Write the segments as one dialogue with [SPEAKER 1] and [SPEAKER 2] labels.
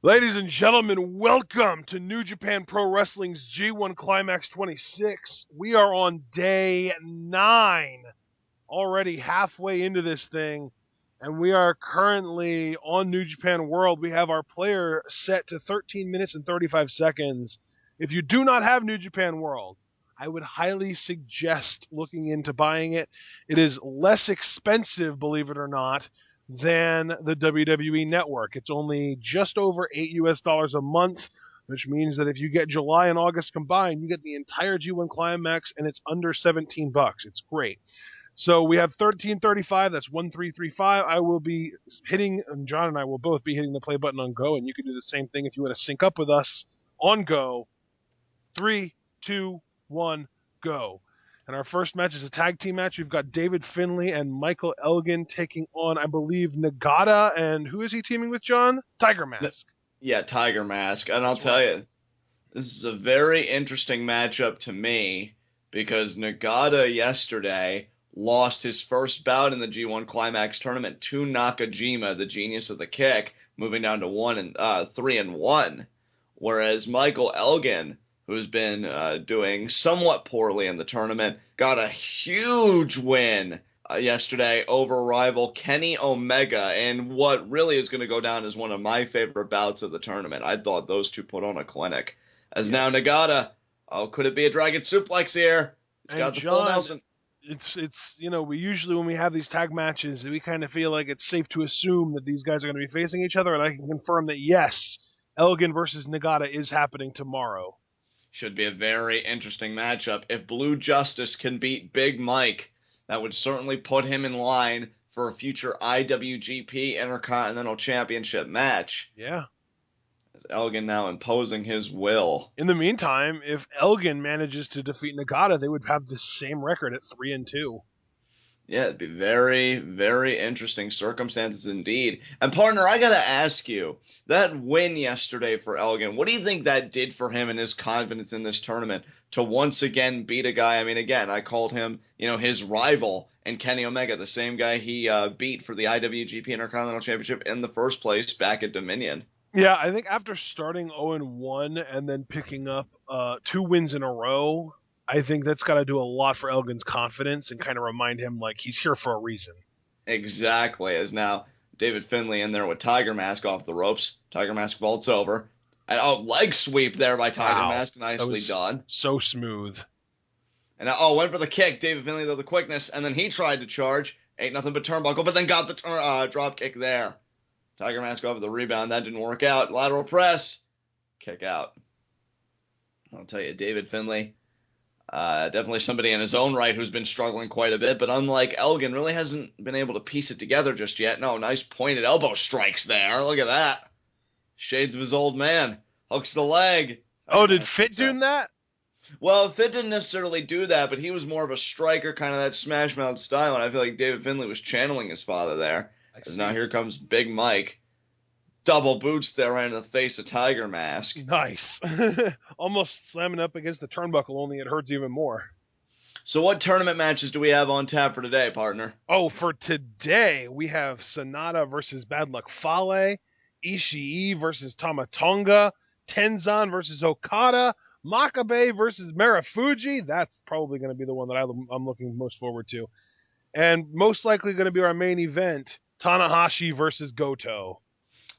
[SPEAKER 1] Ladies and gentlemen, welcome to New Japan Pro Wrestling's G1 Climax 26. We are on day 9, already halfway into this thing, and we are currently on New Japan World. We have our player set to 13 minutes and 35 seconds. If you do not have New Japan World, I would highly suggest looking into buying it. It is less expensive, believe it or not, than the WWE Network. It's only just over $8 a month, which means that if you get July and August combined, you get the entire G1 Climax, and it's under $17. It's great. So we have 1335. That's 1335. I will be hitting, and John and I will both be hitting the play button on Go, and you can do the same thing if you want to sync up with us on Go. 3, 2, 1, go. And our first match is a tag team match. We've got David Finlay and Michael Elgin taking on, I believe, Nagata. And who is he teaming with, John? Tiger Mask.
[SPEAKER 2] Yeah, Tiger Mask. And I'll tell you, this is a very interesting matchup to me because Nagata yesterday lost his first bout in the G1 Climax tournament to Nakajima, the genius of the kick, moving down to 3-1. Whereas Michael Elgin, who's been doing somewhat poorly in the tournament, got a huge win yesterday over rival Kenny Omega in what really is going to go down as one of my favorite bouts of the tournament. I thought those two put on a clinic. Now Nagata, could it be a dragon suplex here? He's got the full Nelson.
[SPEAKER 1] It's we usually, when we have these tag matches, we kind of feel like it's safe to assume that these guys are going to be facing each other, and I can confirm that yes, Elgin versus Nagata is happening tomorrow.
[SPEAKER 2] Should be a very interesting matchup. If Blue Justice can beat Big Mike, that would certainly put him in line for a future IWGP Intercontinental Championship match.
[SPEAKER 1] Yeah.
[SPEAKER 2] As Elgin now imposing his will.
[SPEAKER 1] In the meantime, if Elgin manages to defeat Nagata, they would have the same record at 3-2.
[SPEAKER 2] Yeah, it'd be very, very interesting circumstances indeed. And partner, I gotta ask you, that win yesterday for Elgin, what do you think that did for him and his confidence in this tournament to once again beat a guy? I mean, again, I called him, his rival, and Kenny Omega, the same guy he beat for the IWGP Intercontinental Championship in the first place back at Dominion.
[SPEAKER 1] Yeah, I think after starting 0-1 and then picking up 2 wins in a row, I think that's got to do a lot for Elgin's confidence and kind of remind him like he's here for a reason.
[SPEAKER 2] Exactly. As now David Finlay in there with Tiger Mask off the ropes. Tiger Mask vaults over. And leg sweep there by Tiger Mask. Nicely done.
[SPEAKER 1] So smooth.
[SPEAKER 2] And went for the kick. David Finlay, though, the quickness. And then he tried to charge. Ain't nothing but turnbuckle, but then got the drop kick there. Tiger Mask off the rebound. That didn't work out. Lateral press. Kick out. I'll tell you, David Finlay, definitely somebody in his own right who's been struggling quite a bit, but unlike Elgin, really hasn't been able to piece it together just yet. No, nice pointed elbow strikes there. Look at that. Shades of his old man. Hooks the leg.
[SPEAKER 1] Oh, did Fit do that?
[SPEAKER 2] Well, Fit didn't necessarily do that, but he was more of a striker, kind of that smash mouth style, and I feel like David Finlay was channeling his father there. As now here comes Big Mike. Double boots there right in the face of Tiger Mask.
[SPEAKER 1] Nice. Almost slamming up against the turnbuckle, only it hurts even more.
[SPEAKER 2] So what tournament matches do we have on tap for today, partner?
[SPEAKER 1] Oh, for today, we have Sonata versus Bad Luck Fale, Ishii versus Tama Tonga, Tenzan versus Okada, Makabe versus Marufuji. That's probably going to be the one that I'm looking most forward to. And most likely going to be our main event, Tanahashi versus Goto.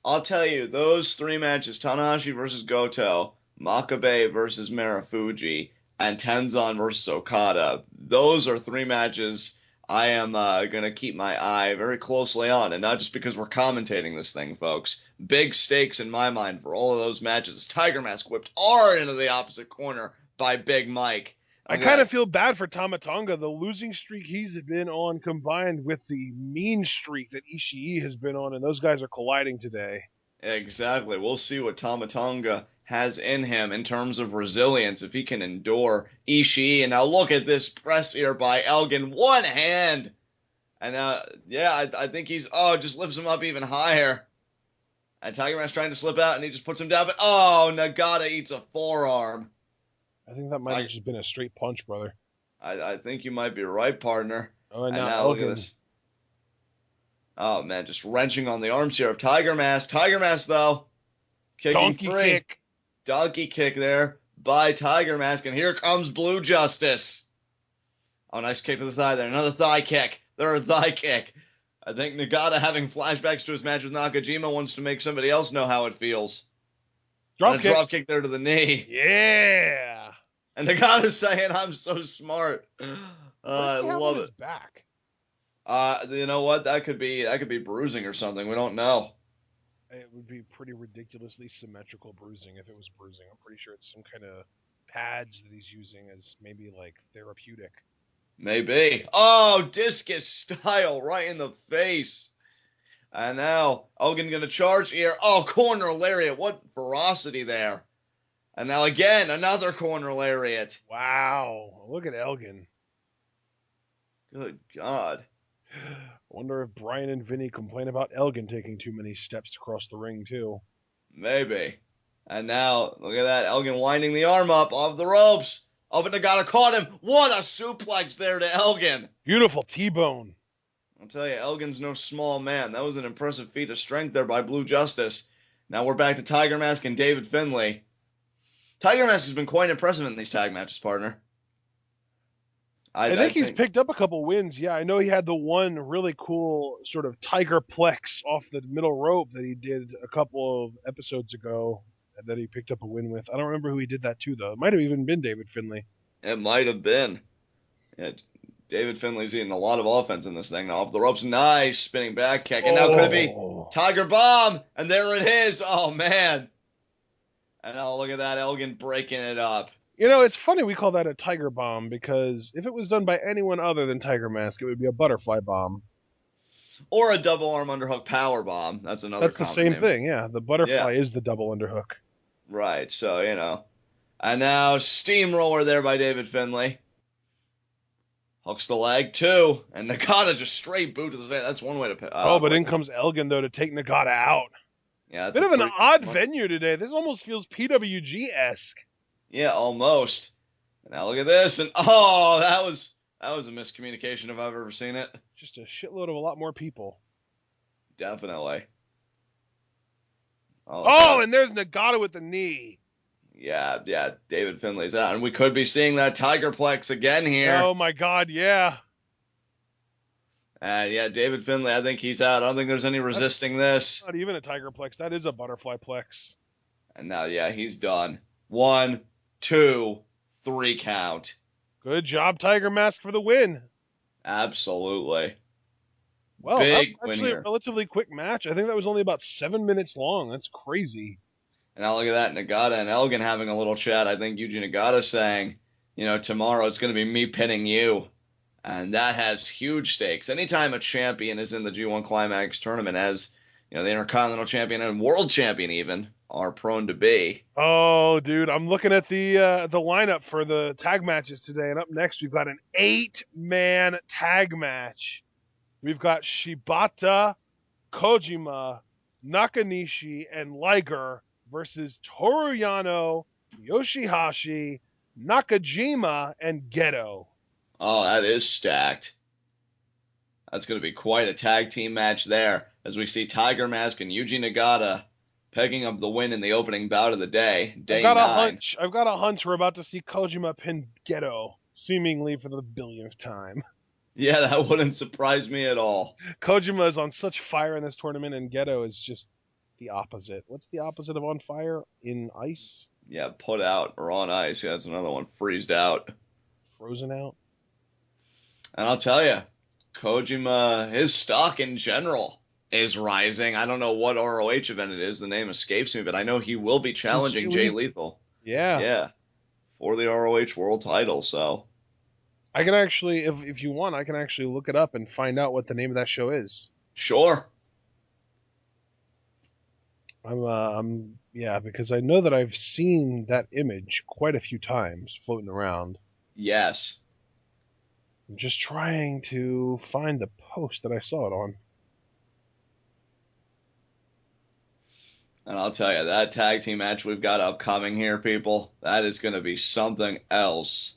[SPEAKER 2] I'll tell you, those 3 matches, Tanahashi versus Goto, Makabe versus Marufuji, and Tenzan versus Okada, those are 3 matches I am going to keep my eye very closely on, and not just because we're commentating this thing, folks. Big stakes in my mind for all of those matches. Tiger Mask whipped hard into the opposite corner by Big Mike.
[SPEAKER 1] I kind of feel bad for Tama Tonga. The losing streak he's been on combined with the mean streak that Ishii has been on, and those guys are colliding today.
[SPEAKER 2] Exactly. We'll see what Tama Tonga has in him in terms of resilience, if he can endure Ishii. And now look at this press here by Elgin. One hand. And I think he's, just lifts him up even higher. And Tiger Mask trying to slip out, and he just puts him down. But, Nagata eats a forearm.
[SPEAKER 1] I think that might have just been a straight punch, brother.
[SPEAKER 2] I think you might be right, partner.
[SPEAKER 1] Oh, and now
[SPEAKER 2] look at this. Oh, man, just wrenching on the arms here of Tiger Mask. Tiger Mask, though, Kicking
[SPEAKER 1] Donkey
[SPEAKER 2] free.
[SPEAKER 1] kick.
[SPEAKER 2] Donkey kick there by Tiger Mask, and here comes Blue Justice. Oh, nice kick to the thigh there. Another thigh kick. Third thigh kick. I think Nagata, having flashbacks to his match with Nakajima, wants to make somebody else know how it feels.
[SPEAKER 1] Drop kick.
[SPEAKER 2] Drop kick there to the knee.
[SPEAKER 1] Yeah.
[SPEAKER 2] And Nagata's saying, I'm so smart. I love it.
[SPEAKER 1] Back?
[SPEAKER 2] You know what? That could be bruising or something. We don't know.
[SPEAKER 1] It would be pretty ridiculously symmetrical bruising if it was bruising. I'm pretty sure it's some kind of pads that he's using as maybe like therapeutic.
[SPEAKER 2] Maybe. Oh, discus style right in the face. And now Elgin gonna charge here. Oh, corner lariat. What ferocity there. And now again, another corner lariat.
[SPEAKER 1] Wow. Look at Elgin.
[SPEAKER 2] Good God.
[SPEAKER 1] Wonder if Brian and Vinny complain about Elgin taking too many steps across the ring, too.
[SPEAKER 2] Maybe. And now, look at that. Elgin winding the arm up off the ropes. Oh, but Nagata caught him. What a suplex there to Elgin.
[SPEAKER 1] Beautiful T-bone.
[SPEAKER 2] I'll tell you, Elgin's no small man. That was an impressive feat of strength there by Blue Justice. Now we're back to Tiger Mask and David Finlay. Tiger Mask has been quite impressive in these tag matches, partner.
[SPEAKER 1] I think he's picked up a couple wins. Yeah, I know he had the one really cool sort of tiger plex off the middle rope that he did a couple of episodes ago that he picked up a win with. I don't remember who he did that to, though. It might have even been David Finlay.
[SPEAKER 2] It might have been. Yeah, David Finlay's eating a lot of offense in this thing. Now off the ropes, nice spinning back kick. And now could it be Tiger Bomb? And there it is. Oh, man. And now look at that, Elgin breaking it up.
[SPEAKER 1] You know, it's funny we call that a Tiger Bomb because if it was done by anyone other than Tiger Mask, it would be a butterfly bomb.
[SPEAKER 2] Or a double arm underhook power bomb. That's another.
[SPEAKER 1] That's the same thing, yeah. The butterfly is the double underhook.
[SPEAKER 2] Right, so, you know. And now steamroller there by David Finlay. Hooks the leg, too. And Nagata just straight boot to the face. That's one way to...
[SPEAKER 1] but in comes Elgin, though, to take Nagata out.
[SPEAKER 2] Yeah,
[SPEAKER 1] Bit of an odd venue today. This almost feels PWG-esque.
[SPEAKER 2] Yeah, almost. And now look at this. And, oh, that was a miscommunication if I've ever seen it.
[SPEAKER 1] Just a shitload of a lot more people.
[SPEAKER 2] Definitely.
[SPEAKER 1] Oh, and there's Nagata with the knee.
[SPEAKER 2] Yeah, David Finlay's out. And we could be seeing that Tigerplex again here.
[SPEAKER 1] Oh, my God, yeah.
[SPEAKER 2] Yeah, David Finlay, I think he's out. I don't think there's any resisting this.
[SPEAKER 1] Not even a Tigerplex. That is a butterflyplex.
[SPEAKER 2] And now, yeah, he's done. 1, 2, 3 count.
[SPEAKER 1] Good job, Tiger Mask, for the win.
[SPEAKER 2] Absolutely.
[SPEAKER 1] Well,
[SPEAKER 2] big
[SPEAKER 1] that was actually a relatively quick match. I think that was only about 7 minutes long. That's crazy.
[SPEAKER 2] And now look at that, Nagata and Elgin having a little chat. I think Yuji Nagata saying, you know, tomorrow it's going to be me pinning you. And that has huge stakes. Anytime a champion is in the G1 Climax tournament, as you know, the Intercontinental Champion and World Champion even are prone to be.
[SPEAKER 1] Oh, dude, I'm looking at the lineup for the tag matches today, and up next we've got an 8-man tag match. We've got Shibata, Kojima, Nakanishi, and Liger versus Toru Yano, YOSHI-HASHI, Nakajima, and Gedo.
[SPEAKER 2] Oh, that is stacked. That's going to be quite a tag team match there, as we see Tiger Mask and Yuji Nagata picking up the win in the opening bout of the day. I've got
[SPEAKER 1] a hunch we're about to see Kojima pin Gedo, seemingly for the billionth time.
[SPEAKER 2] Yeah, that wouldn't surprise me at all.
[SPEAKER 1] Kojima is on such fire in this tournament, and Gedo is just the opposite. What's the opposite of on fire? In ice?
[SPEAKER 2] Yeah, put out or on ice. Yeah, that's another one. Freezed out.
[SPEAKER 1] Frozen out?
[SPEAKER 2] And I'll tell you, Kojima, his stock in general is rising. I don't know what ROH event it is. The name escapes me, but I know he will be challenging Jay Lethal.
[SPEAKER 1] Yeah.
[SPEAKER 2] Yeah. For the ROH world title, so.
[SPEAKER 1] I can actually, if you want, I can actually look it up and find out what the name of that show is.
[SPEAKER 2] Sure.
[SPEAKER 1] Yeah, because I know that I've seen that image quite a few times floating around.
[SPEAKER 2] Yes.
[SPEAKER 1] I'm just trying to find the post that I saw it on.
[SPEAKER 2] And I'll tell you, that tag team match we've got upcoming here, people, that is going to be something else.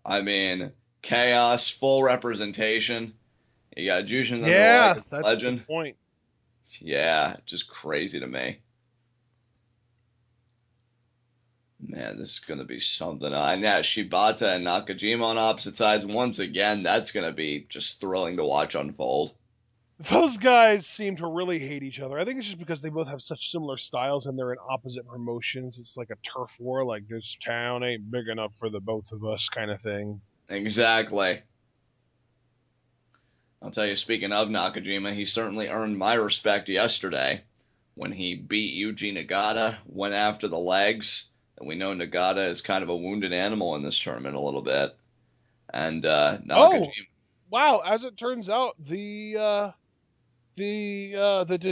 [SPEAKER 2] I mean, chaos, full representation. You got Jushin,
[SPEAKER 1] that's
[SPEAKER 2] legend.
[SPEAKER 1] A good point.
[SPEAKER 2] Yeah, just crazy to me. Man, this is going to be something. And yeah, Shibata and Nakajima on opposite sides. Once again, that's going to be just thrilling to watch unfold.
[SPEAKER 1] Those guys seem to really hate each other. I think it's just because they both have such similar styles and they're in opposite promotions. It's like a turf war, like this town ain't big enough for the both of us kind of thing.
[SPEAKER 2] Exactly. I'll tell you, speaking of Nakajima, he certainly earned my respect yesterday when he beat Yuji Nagata, went after the legs. And we know Nagata is kind of a wounded animal in this tournament a little bit. And Nakajima.
[SPEAKER 1] Oh, wow! As it turns out, the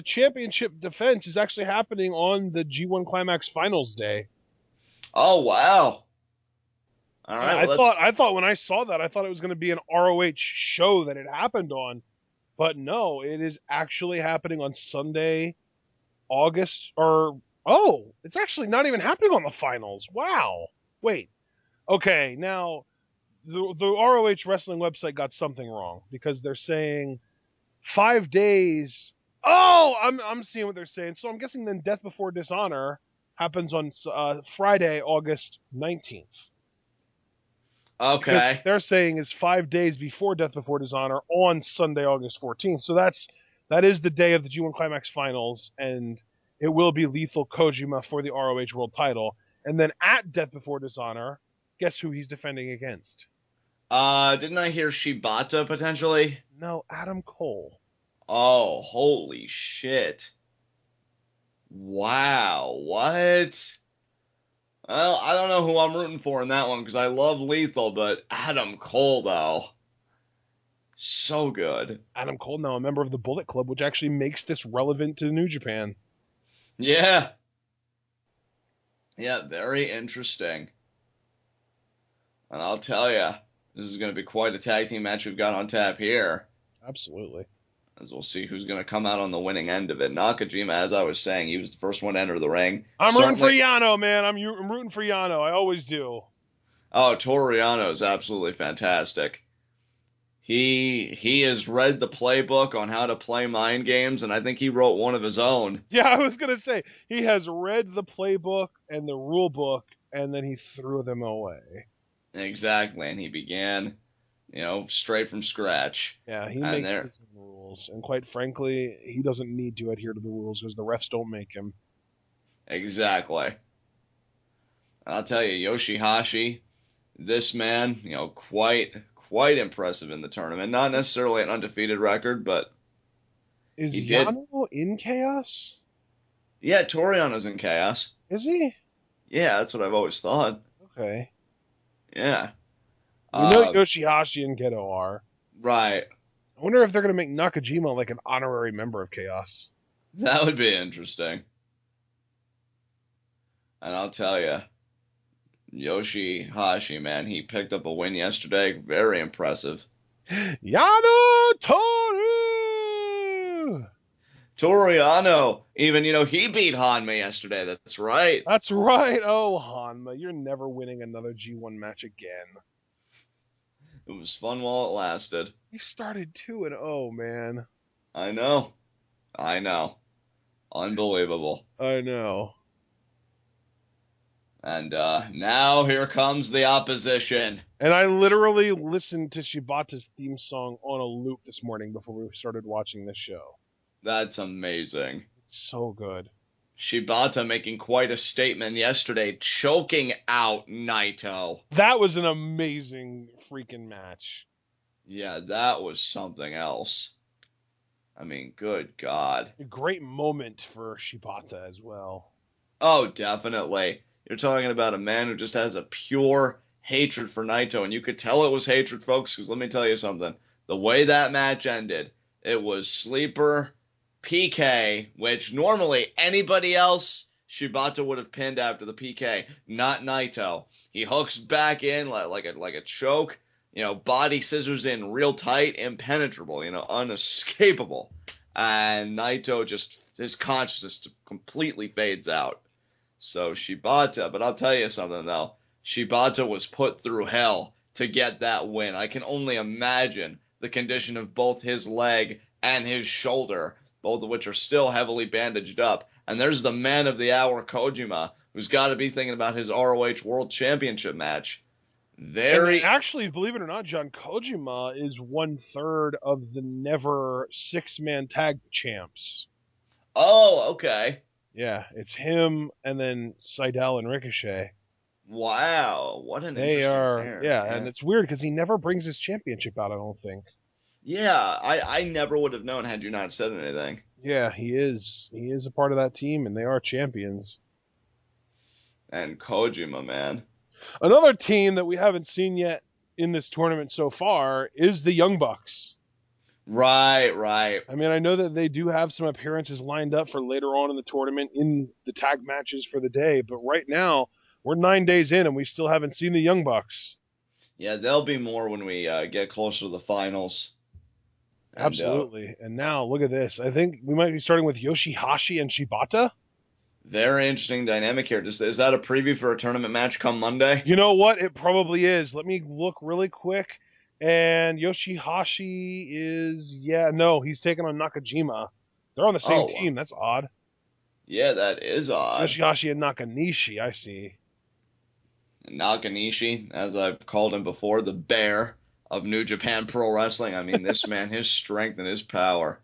[SPEAKER 1] championship defense is actually happening on the G1 Climax Finals day.
[SPEAKER 2] Oh, wow! All right, well,
[SPEAKER 1] I thought when I saw that, I thought it was going to be an ROH show that it happened on, but no, it is actually happening on Sunday, August, or oh, it's actually not even happening on the finals. Wow. Wait. Okay, now the ROH wrestling website got something wrong because they're saying 5 days. Oh, I'm seeing what they're saying. So I'm guessing then Death Before Dishonor happens on Friday, August 19th. Because
[SPEAKER 2] okay.
[SPEAKER 1] they're saying is 5 days before Death Before Dishonor on Sunday, August 14th. So that is the day of the G1 Climax Finals, and it will be Lethal Kojima for the ROH World Title. And then at Death Before Dishonor, guess who he's defending against?
[SPEAKER 2] Didn't I hear Shibata potentially?
[SPEAKER 1] No, Adam Cole.
[SPEAKER 2] Oh, holy shit! Wow, what? Well, I don't know who I'm rooting for in that one because I love Lethal, but Adam Cole, though. So good.
[SPEAKER 1] Adam Cole, now a member of the Bullet Club, which actually makes this relevant to New Japan.
[SPEAKER 2] Yeah. Yeah, very interesting. And I'll tell you, this is going to be quite a tag team match we've got on tap here.
[SPEAKER 1] Absolutely.
[SPEAKER 2] As we'll see who's going to come out on the winning end of it. Nakajima, as I was saying, he was the first one to enter the ring.
[SPEAKER 1] I'm rooting for Yano, man. I'm rooting for Yano. I always do.
[SPEAKER 2] Oh, Toru Yano is absolutely fantastic. He has read the playbook on how to play mind games, and I think he wrote one of his own.
[SPEAKER 1] Yeah, I was gonna say he has read the playbook and the rule book, and then he threw them away.
[SPEAKER 2] Exactly, and he began, straight from scratch.
[SPEAKER 1] Yeah, he makes his own rules, and quite frankly, he doesn't need to adhere to the rules because the refs don't make him.
[SPEAKER 2] Exactly. I'll tell you, YOSHI-HASHI, this man, quite impressive in the tournament. Not necessarily an undefeated record, but
[SPEAKER 1] is Yano in Chaos?
[SPEAKER 2] Yeah, Toru Yano's in Chaos.
[SPEAKER 1] Is he?
[SPEAKER 2] Yeah, that's what I've always thought.
[SPEAKER 1] Okay.
[SPEAKER 2] Yeah.
[SPEAKER 1] We know YOSHI-HASHI and Gedo are.
[SPEAKER 2] Right.
[SPEAKER 1] I wonder if they're going to make Nakajima like an honorary member of Chaos.
[SPEAKER 2] That would be interesting. And I'll tell you, YOSHI-HASHI, man, he picked up a win yesterday. Very impressive.
[SPEAKER 1] Yano Toru!
[SPEAKER 2] Toru Yano, even, he beat Honma yesterday. That's right.
[SPEAKER 1] That's right. Oh, Honma, you're never winning another G1 match again.
[SPEAKER 2] It was fun while it lasted.
[SPEAKER 1] He started 2-0, man.
[SPEAKER 2] I know. Unbelievable.
[SPEAKER 1] I know.
[SPEAKER 2] And now here comes the opposition.
[SPEAKER 1] And I literally listened to Shibata's theme song on a loop this morning before we started watching this show.
[SPEAKER 2] That's amazing.
[SPEAKER 1] It's so good.
[SPEAKER 2] Shibata making quite a statement yesterday, choking out Naito.
[SPEAKER 1] That was an amazing freaking match.
[SPEAKER 2] Yeah, that was something else. I mean, good God.
[SPEAKER 1] A great moment for Shibata as well.
[SPEAKER 2] Oh, definitely. You're talking about a man who just has a pure hatred for Naito, and you could tell it was hatred, folks, because let me tell you something. The way that match ended, it was sleeper PK, which normally anybody else, Shibata would have pinned after the PK, not Naito. He hooks back in like a choke, body scissors in real tight, impenetrable, unescapable. And Naito his consciousness completely fades out. So Shibata, but I'll tell you something though, Shibata was put through hell to get that win. I can only imagine the condition of both his leg and his shoulder, both of which are still heavily bandaged up. And there's the man of the hour, Kojima, who's got to be thinking about his ROH World Championship match.
[SPEAKER 1] And actually, believe it or not, John, Kojima is 1/3 of the never 6-man tag champs.
[SPEAKER 2] Oh, okay.
[SPEAKER 1] Yeah, it's him and then Seidel and Ricochet.
[SPEAKER 2] Wow, what an interesting pair.
[SPEAKER 1] Yeah, and it's weird because he never brings his championship out, I don't think.
[SPEAKER 2] Yeah, I never would have known had you not said anything.
[SPEAKER 1] Yeah, he is. He is a part of that team, and they are champions.
[SPEAKER 2] And Kojima, man.
[SPEAKER 1] Another team that we haven't seen yet in this tournament so far is the Young Bucks.
[SPEAKER 2] Right.
[SPEAKER 1] I mean, I know that they do have some appearances lined up for later on in the tournament in the tag matches for the day, but right now we're 9 days in and we still haven't seen the Young Bucks.
[SPEAKER 2] Yeah, there'll be more when we get closer to the finals.
[SPEAKER 1] Absolutely. And now look at this. I think we might be starting with YOSHI-HASHI and Shibata.
[SPEAKER 2] Very interesting dynamic here. Is that a preview for a tournament match come Monday?
[SPEAKER 1] You know what? It probably is. Let me look really quick. And YOSHI-HASHI is, he's taking on Nakajima. They're on the same team. That's odd.
[SPEAKER 2] Yeah, that is odd.
[SPEAKER 1] YOSHI-HASHI and Nakanishi, I see.
[SPEAKER 2] Nakanishi, as I've called him before, the bear of New Japan Pro Wrestling. I mean, this man, his strength and his power.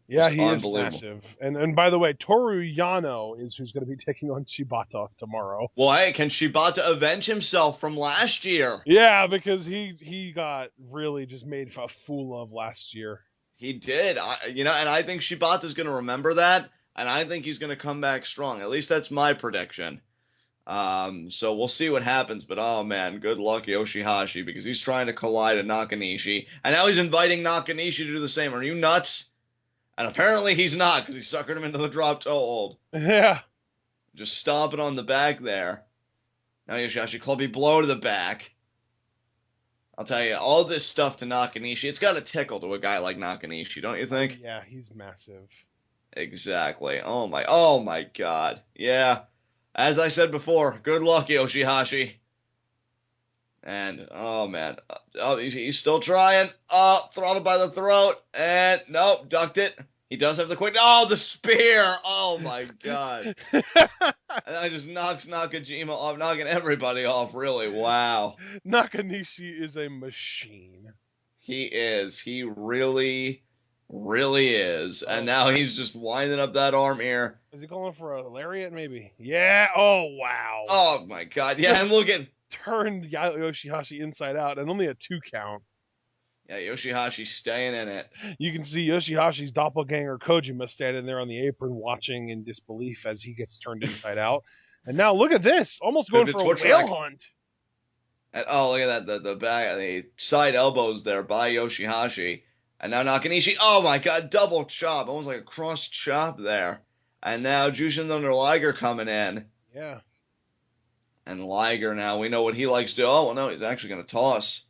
[SPEAKER 1] Yeah, he is massive. And by the way, Toru Yano is who's going to be taking on Shibata tomorrow.
[SPEAKER 2] Well, hey, can Shibata avenge himself from last year?
[SPEAKER 1] Yeah, because he got really just made a fool of last year.
[SPEAKER 2] He did. And I think Shibata's going to remember that, and I think he's going to come back strong. At least that's my prediction. So we'll see what happens, but oh man, good luck YOSHI-HASHI, because he's trying to collide with Nakanishi, and now he's inviting Nakanishi to do the same. Are you nuts? And apparently he's not, because he suckered him into the drop toe hold.
[SPEAKER 1] Yeah.
[SPEAKER 2] Just stomping on the back there. Now YOSHI-HASHI, clubby blow to the back. I'll tell you, all this stuff to Nakanishi, it's got to tickle to a guy like Nakanishi, don't you think?
[SPEAKER 1] Yeah, he's massive.
[SPEAKER 2] Exactly. Oh my god. Yeah. As I said before, good luck, YOSHI-HASHI. And, oh man. Oh, he's still trying. Oh, throttled by the throat. And, nope, ducked it. He does have the quick. Oh, the spear. Oh my god. And that just knocks Nakajima off, knocking everybody off, really. Wow.
[SPEAKER 1] Nakanishi is a machine.
[SPEAKER 2] He is. He really is. And now he's just winding up that arm here.
[SPEAKER 1] Is he going for a lariat, maybe? Yeah. Oh, wow.
[SPEAKER 2] Oh, my God. Yeah, and look at...
[SPEAKER 1] Turned YOSHI-HASHI inside out, and only a 2 count.
[SPEAKER 2] Yeah, YOSHI-HASHI staying in it.
[SPEAKER 1] You can see YOSHI-HASHI's doppelganger Kojima standing there on the apron watching in disbelief as he gets turned inside out. And now look at this. Almost going for a whale hunt.
[SPEAKER 2] And, oh, look at that. The side elbows there by YOSHI-HASHI. And now Nakanishi. Oh, my God. Double chop. Almost like a cross chop there. And now Jushin Thunder Liger coming in.
[SPEAKER 1] Yeah.
[SPEAKER 2] And Liger now, we know what he likes to do. Oh, well, no, he's actually going to toss.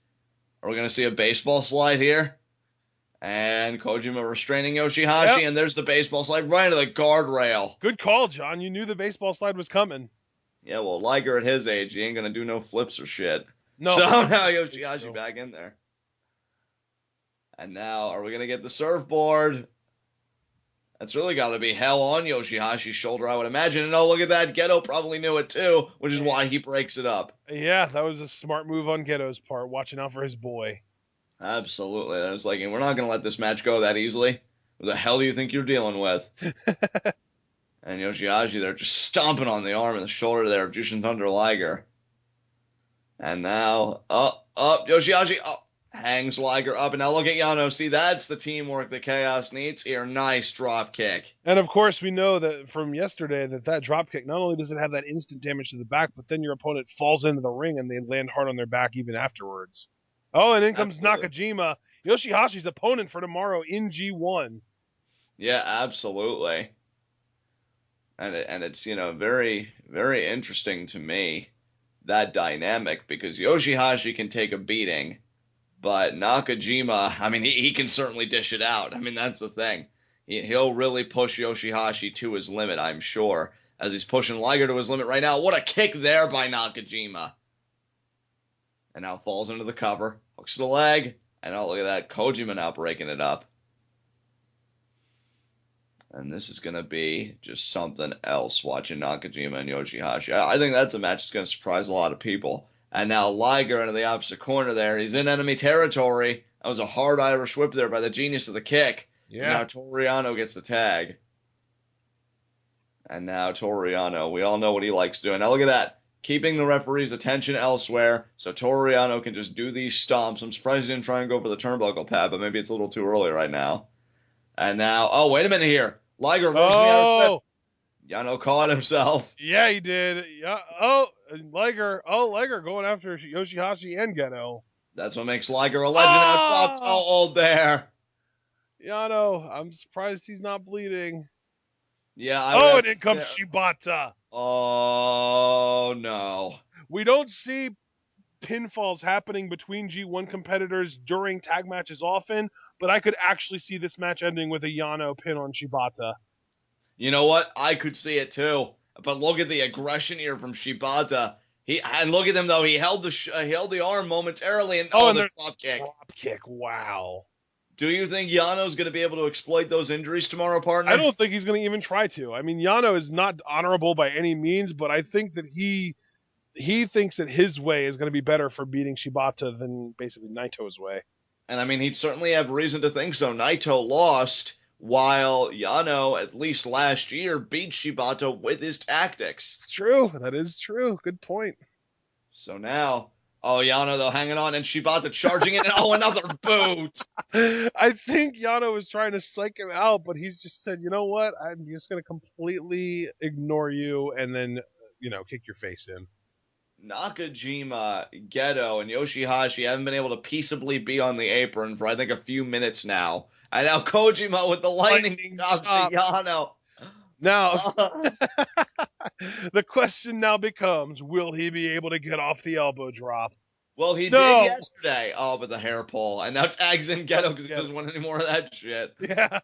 [SPEAKER 2] Are we going to see a baseball slide here? And Kojima restraining YOSHI-HASHI, and there's the baseball slide right into the guardrail.
[SPEAKER 1] Good call, John. You knew the baseball slide was coming.
[SPEAKER 2] Yeah, well, Liger at his age, he ain't going to do no flips or shit.
[SPEAKER 1] No.
[SPEAKER 2] So now YOSHI-HASHI back in there. And now, are we going to get the surfboard? That's really got to be hell on YOSHI-HASHI's shoulder, I would imagine. And oh, look at that. Gedo probably knew it too, which is why he breaks it up.
[SPEAKER 1] Yeah, that was a smart move on Gedo's part, watching out for his boy.
[SPEAKER 2] Absolutely. That was like, we're not going to let this match go that easily. What the hell do you think you're dealing with? And YOSHI-HASHI there just stomping on the arm and the shoulder there of Jushin Thunder Liger. And now, YOSHI-HASHI, hangs Liger up, and now look at Yano. See, that's the teamwork that Chaos needs here. Nice drop kick.
[SPEAKER 1] And of course, we know that from yesterday that drop kick, not only does it have that instant damage to the back, but then your opponent falls into the ring and they land hard on their back even afterwards. Oh, and then comes Nakajima, YOSHI-HASHI's opponent for tomorrow in G1.
[SPEAKER 2] Yeah, absolutely. And it's, very, very interesting to me, that dynamic, because YOSHI-HASHI can take a beating. But Nakajima, I mean, he can certainly dish it out. I mean, that's the thing. He'll really push YOSHI-HASHI to his limit, I'm sure, as he's pushing Liger to his limit right now. What a kick there by Nakajima. And now falls into the cover, hooks the leg, and oh, look at that. Kojima now breaking it up. And this is going to be just something else watching Nakajima and YOSHI-HASHI. I think that's a match that's going to surprise a lot of people. And now Liger into the opposite corner there. He's in enemy territory. That was a hard Irish whip there by the genius of the kick.
[SPEAKER 1] Yeah.
[SPEAKER 2] And now Toru Yano gets the tag. And now Toru Yano, we all know what he likes doing. Now look at that. Keeping the referee's attention elsewhere so Toru Yano can just do these stomps. I'm surprised he didn't try and go for the turnbuckle pad, but maybe it's a little too early right now. And now, oh, wait a minute here. Liger reversing the Irish whip. Yano caught himself.
[SPEAKER 1] Yeah, he did. Yeah. Oh, Liger. Oh, Liger going after YOSHI-HASHI and Gedo.
[SPEAKER 2] That's what makes Liger a legend. Now dropped old there.
[SPEAKER 1] Yano, I'm surprised he's not bleeding.
[SPEAKER 2] Yeah.
[SPEAKER 1] And in comes Shibata.
[SPEAKER 2] Oh, no.
[SPEAKER 1] We don't see pinfalls happening between G1 competitors during tag matches often, but I could actually see this match ending with a Yano pin on Shibata.
[SPEAKER 2] You know what? I could see it too. But look at the aggression here from Shibata. And look at him though. He held the arm momentarily, and the drop kick.
[SPEAKER 1] Drop kick. Wow.
[SPEAKER 2] Do you think Yano's going to be able to exploit those injuries tomorrow, partner?
[SPEAKER 1] I don't think he's going to even try to. I mean, Yano is not honorable by any means, but I think that he thinks that his way is going to be better for beating Shibata than basically Naito's way.
[SPEAKER 2] And I mean, he'd certainly have reason to think so. Naito lost, while Yano, at least last year, beat Shibata with his tactics.
[SPEAKER 1] It's true. That is true. Good point.
[SPEAKER 2] So now, Yano, though, hanging on, and Shibata charging it, and another boot.
[SPEAKER 1] I think Yano was trying to psych him out, but he's just said, you know what? I'm just going to completely ignore you and then, kick your face in.
[SPEAKER 2] Nakajima, Gedo, and YOSHI-HASHI haven't been able to peaceably be on the apron for, I think, a few minutes now. And now Kojima with the lightning chop to Yano.
[SPEAKER 1] Now, the question now becomes, will he be able to get off the elbow drop?
[SPEAKER 2] Well, he did yesterday. Oh, but the hair pull. And now tags in Gedo because he doesn't want any more of that shit.
[SPEAKER 1] Yeah.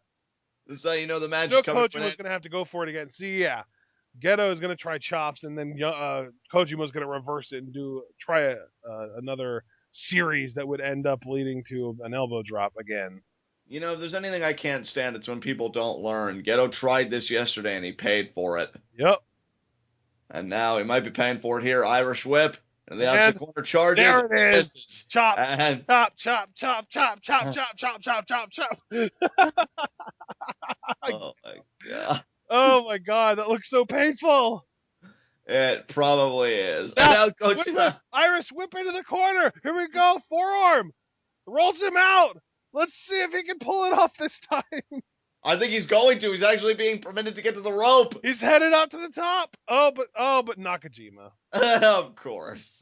[SPEAKER 2] So, the match is coming.
[SPEAKER 1] Kojima's going to have to go for it again. See, yeah. Gedo is going to try chops, and then Kojima's going to reverse it and try another series that would end up leading to an elbow drop again.
[SPEAKER 2] If there's anything I can't stand, it's when people don't learn. Gedo tried this yesterday, and he paid for it.
[SPEAKER 1] Yep.
[SPEAKER 2] And now he might be paying for it here. Irish whip. And the opposite corner charges.
[SPEAKER 1] There it is. Chop,
[SPEAKER 2] and
[SPEAKER 1] chop, chop, chop, chop, chop, chop, chop, chop, chop, chop.
[SPEAKER 2] Oh, my God.
[SPEAKER 1] Oh, my God. That looks so painful.
[SPEAKER 2] It probably is.
[SPEAKER 1] Now Irish whip into the corner. Here we go. Forearm. Rolls him out. Let's see if he can pull it off this time.
[SPEAKER 2] I think he's going to. He's actually being permitted to get to the rope.
[SPEAKER 1] He's headed out to the top. But Nakajima.
[SPEAKER 2] Of course.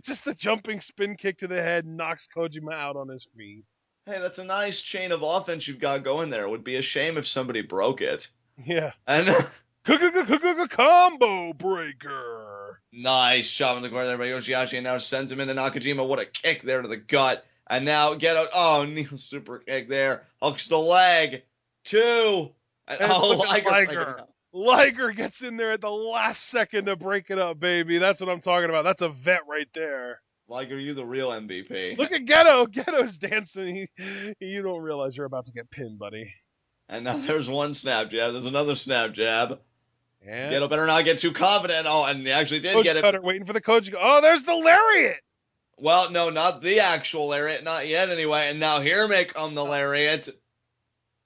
[SPEAKER 1] Just the jumping spin kick to the head knocks Kojima out on his feet.
[SPEAKER 2] Hey, that's a nice chain of offense you've got going there. It would be a shame if somebody broke it.
[SPEAKER 1] Yeah.
[SPEAKER 2] And
[SPEAKER 1] combo breaker.
[SPEAKER 2] Nice shot in the corner there by YOSHI-HASHI, and now sends him into Nakajima. What a kick there to the gut. And now Gedo. Oh, Neil super kick there. Hooks the leg. 2. And
[SPEAKER 1] Liger gets in there at the last second to break it up, baby. That's what I'm talking about. That's a vet right there.
[SPEAKER 2] Liger, you the real MVP.
[SPEAKER 1] Look at Gedo. Gedo's dancing. You don't realize you're about to get pinned, buddy.
[SPEAKER 2] And now there's one snap jab. There's another snap jab.
[SPEAKER 1] And
[SPEAKER 2] Gedo better not get too confident. Oh, and he actually did get it.
[SPEAKER 1] Cutter waiting for the coach. Oh, there's the lariat.
[SPEAKER 2] Well, no, not the actual lariat. Not yet, anyway. And now here may come the lariat.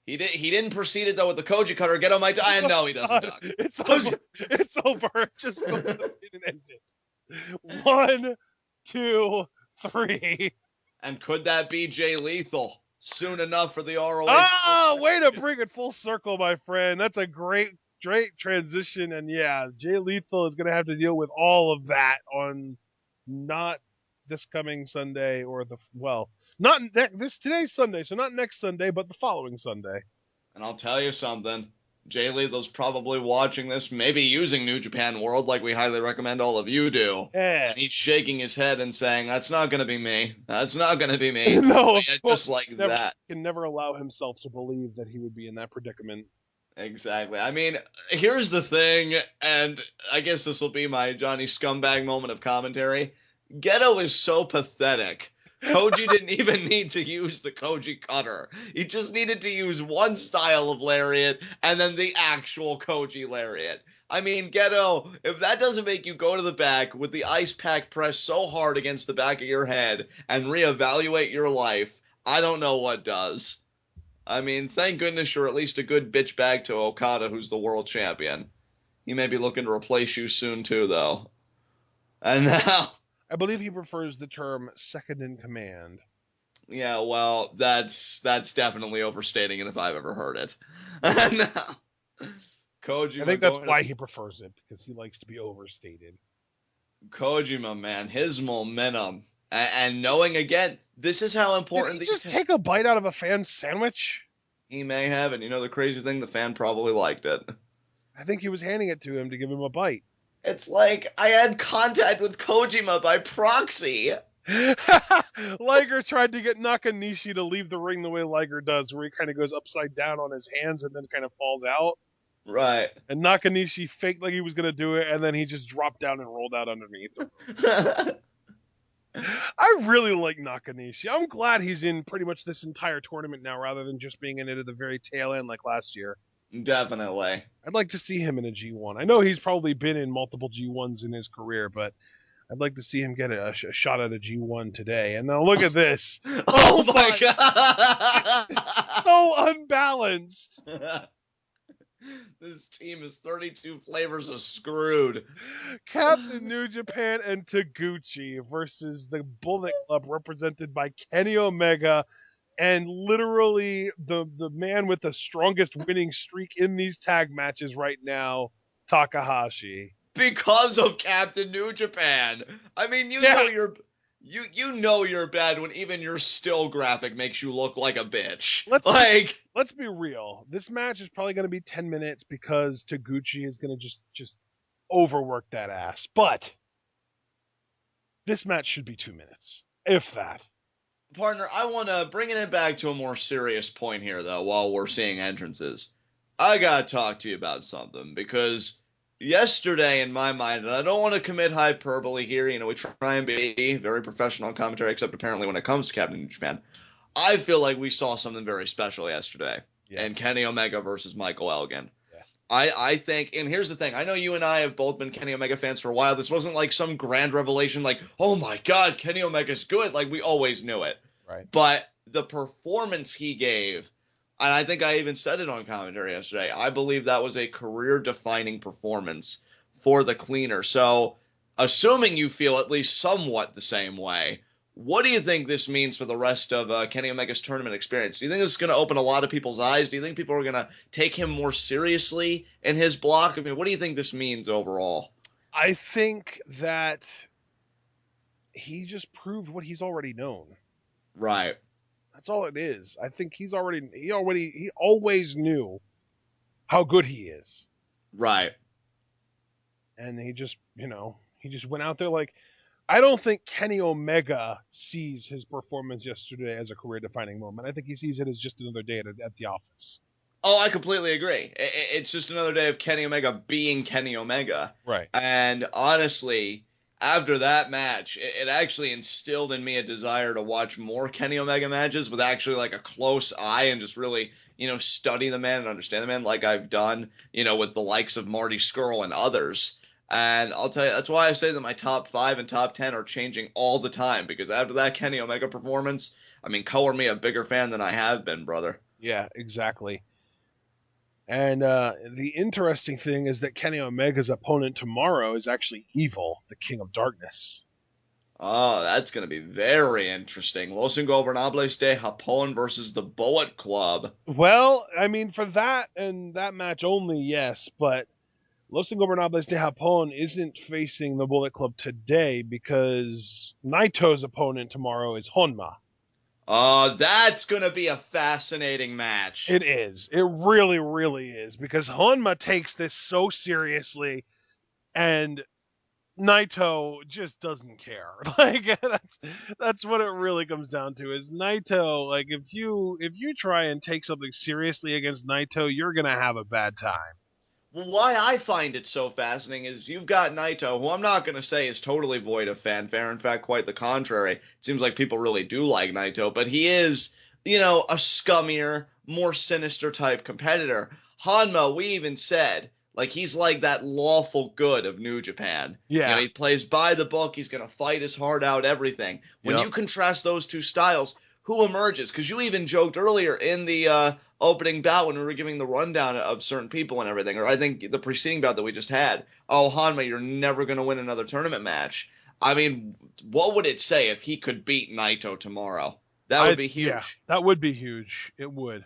[SPEAKER 2] He didn't proceed it, though, with the Koji cutter. Gedo might die. And no, he doesn't die.
[SPEAKER 1] It's over. It's over. Just go ahead and end it. 1, 2, 3.
[SPEAKER 2] And could that be Jay Lethal soon enough for the ROH?
[SPEAKER 1] Oh, way to bring it full circle, my friend. That's a great transition. And yeah, Jay Lethal is going to have to deal with all of that on not this coming Sunday or not today's Sunday, so not next Sunday, but the following Sunday.
[SPEAKER 2] And I'll tell you something. Jay Lethal's probably watching this, maybe using New Japan World like we highly recommend all of you do.
[SPEAKER 1] Yeah.
[SPEAKER 2] And he's shaking his head and saying, that's not going to be me. That's not going to be me.
[SPEAKER 1] No,
[SPEAKER 2] just like that.
[SPEAKER 1] He can never allow himself to believe that he would be in that predicament.
[SPEAKER 2] Exactly. I mean, here's the thing, and I guess this will be my Johnny Scumbag moment of commentary. Gedo is so pathetic Koji didn't even need to use the Koji cutter. He just needed to use one style of lariat and then the actual Koji lariat. I mean, Gedo, if that doesn't make you go to the back with the ice pack pressed so hard against the back of your head and reevaluate your life, I don't know what does. I mean, thank goodness you're at least a good bitch bag to Okada, who's the world champion. He may be looking to replace you soon, too, though. And now...
[SPEAKER 1] I believe he prefers the term second in command.
[SPEAKER 2] Yeah, well, that's definitely overstating it if I've ever heard it. Now, Kojima,
[SPEAKER 1] I think that's why he prefers it, because he likes to be overstated.
[SPEAKER 2] Kojima, man, his momentum. And knowing, again, this is how important
[SPEAKER 1] Did he just take a bite out of a fan's sandwich?
[SPEAKER 2] He may have, and you know the crazy thing? The fan probably liked it.
[SPEAKER 1] I think he was handing it to him to give him a bite.
[SPEAKER 2] It's like I had contact with Kojima by proxy.
[SPEAKER 1] Liger tried to get Nakanishi to leave the ring the way Liger does, where he kind of goes upside down on his hands and then kind of falls out.
[SPEAKER 2] Right.
[SPEAKER 1] And Nakanishi faked like he was going to do it, and then he just dropped down and rolled out underneath. I really like Nakanishi. I'm glad he's in pretty much this entire tournament now, rather than just being in it at the very tail end like last year.
[SPEAKER 2] Definitely.
[SPEAKER 1] I'd like to see him in a G1. I know he's probably been in multiple G1s in his career, but I'd like to see him get a shot at a G1 today. And now look at this.
[SPEAKER 2] Oh my god!
[SPEAKER 1] So unbalanced.
[SPEAKER 2] This team is 32 flavors of screwed.
[SPEAKER 1] Captain New Japan and Taguchi versus the Bullet Club represented by Kenny Omega and literally the man with the strongest winning streak in these tag matches right now, Takahashi.
[SPEAKER 2] Because of Captain New Japan. I mean, you know you're bad when even your still graphic makes you look like a bitch.
[SPEAKER 1] Let's be real. This match is probably going to be 10 minutes because Taguchi is going to just overwork that ass. But this match should be 2 minutes, if that.
[SPEAKER 2] Partner, I want to bring it back to a more serious point here, though, while we're seeing entrances. I got to talk to you about something, because yesterday, in my mind, and I don't want to commit hyperbole here, you know, we try and be very professional on commentary, except apparently when it comes to Captain New Japan. I feel like we saw something very special yesterday, and Kenny Omega versus Michael Elgin. I think, and here's the thing, I know you and I have both been Kenny Omega fans for a while. This wasn't like some grand revelation like, oh my god, Kenny Omega's good. Like, we always knew it.
[SPEAKER 1] Right.
[SPEAKER 2] But the performance he gave, and I think I even said it on commentary yesterday, I believe that was a career-defining performance for the cleaner. So, assuming you feel at least somewhat the same way, what do you think this means for the rest of Kenny Omega's tournament experience? Do you think this is going to open a lot of people's eyes? Do you think people are going to take him more seriously in his block? I mean, what do you think this means overall?
[SPEAKER 1] I think that he just proved what he's already known.
[SPEAKER 2] Right.
[SPEAKER 1] That's all it is. I think he always knew how good he is.
[SPEAKER 2] Right.
[SPEAKER 1] And he just went out there like, I don't think Kenny Omega sees his performance yesterday as a career-defining moment. I think he sees it as just another day at the office.
[SPEAKER 2] Oh, I completely agree. It's just another day of Kenny Omega being Kenny Omega.
[SPEAKER 1] Right.
[SPEAKER 2] And honestly, after that match, it actually instilled in me a desire to watch more Kenny Omega matches with actually like a close eye and just really, study the man and understand the man like I've done, with the likes of Marty Scurll and others. And I'll tell you, that's why I say that my top 5 and top 10 are changing all the time, because after that Kenny Omega performance, I mean, color me a bigger fan than I have been, brother.
[SPEAKER 1] Yeah, exactly. And the interesting thing is that Kenny Omega's opponent tomorrow is actually Evil, the King of Darkness.
[SPEAKER 2] Oh, that's going to be very interesting. Los Ingobernables de Japón versus the Bullet Club.
[SPEAKER 1] Well, I mean, for that and that match only, yes, but Los Ingobernables de Japón isn't facing the Bullet Club today because Naito's opponent tomorrow is Honma.
[SPEAKER 2] That's going to be a fascinating match.
[SPEAKER 1] It is. It really, really is, because Honma takes this so seriously and Naito just doesn't care. Like, that's what it really comes down to, is Naito, like, if you try and take something seriously against Naito, you're going to have a bad time.
[SPEAKER 2] why I find it so fascinating is you've got Naito, who I'm not going to say is totally void of fanfare. In fact, quite the contrary. It seems like people really do like Naito, but he is, a scummier, more sinister type competitor. Honma, we even said, like, he's like that lawful good of New Japan.
[SPEAKER 1] Yeah.
[SPEAKER 2] He plays by the book. He's going to fight his heart out, everything. When
[SPEAKER 1] Yep.
[SPEAKER 2] you contrast those two styles, who emerges? Because you even joked earlier in the opening bout when we were giving the rundown of certain people and everything, or I think the preceding bout that we just had. Oh, Honma, you're never going to win another tournament match. I mean, what would it say if he could beat Naito tomorrow? That would be
[SPEAKER 1] Yeah,
[SPEAKER 2] huge.
[SPEAKER 1] that would be huge. It would.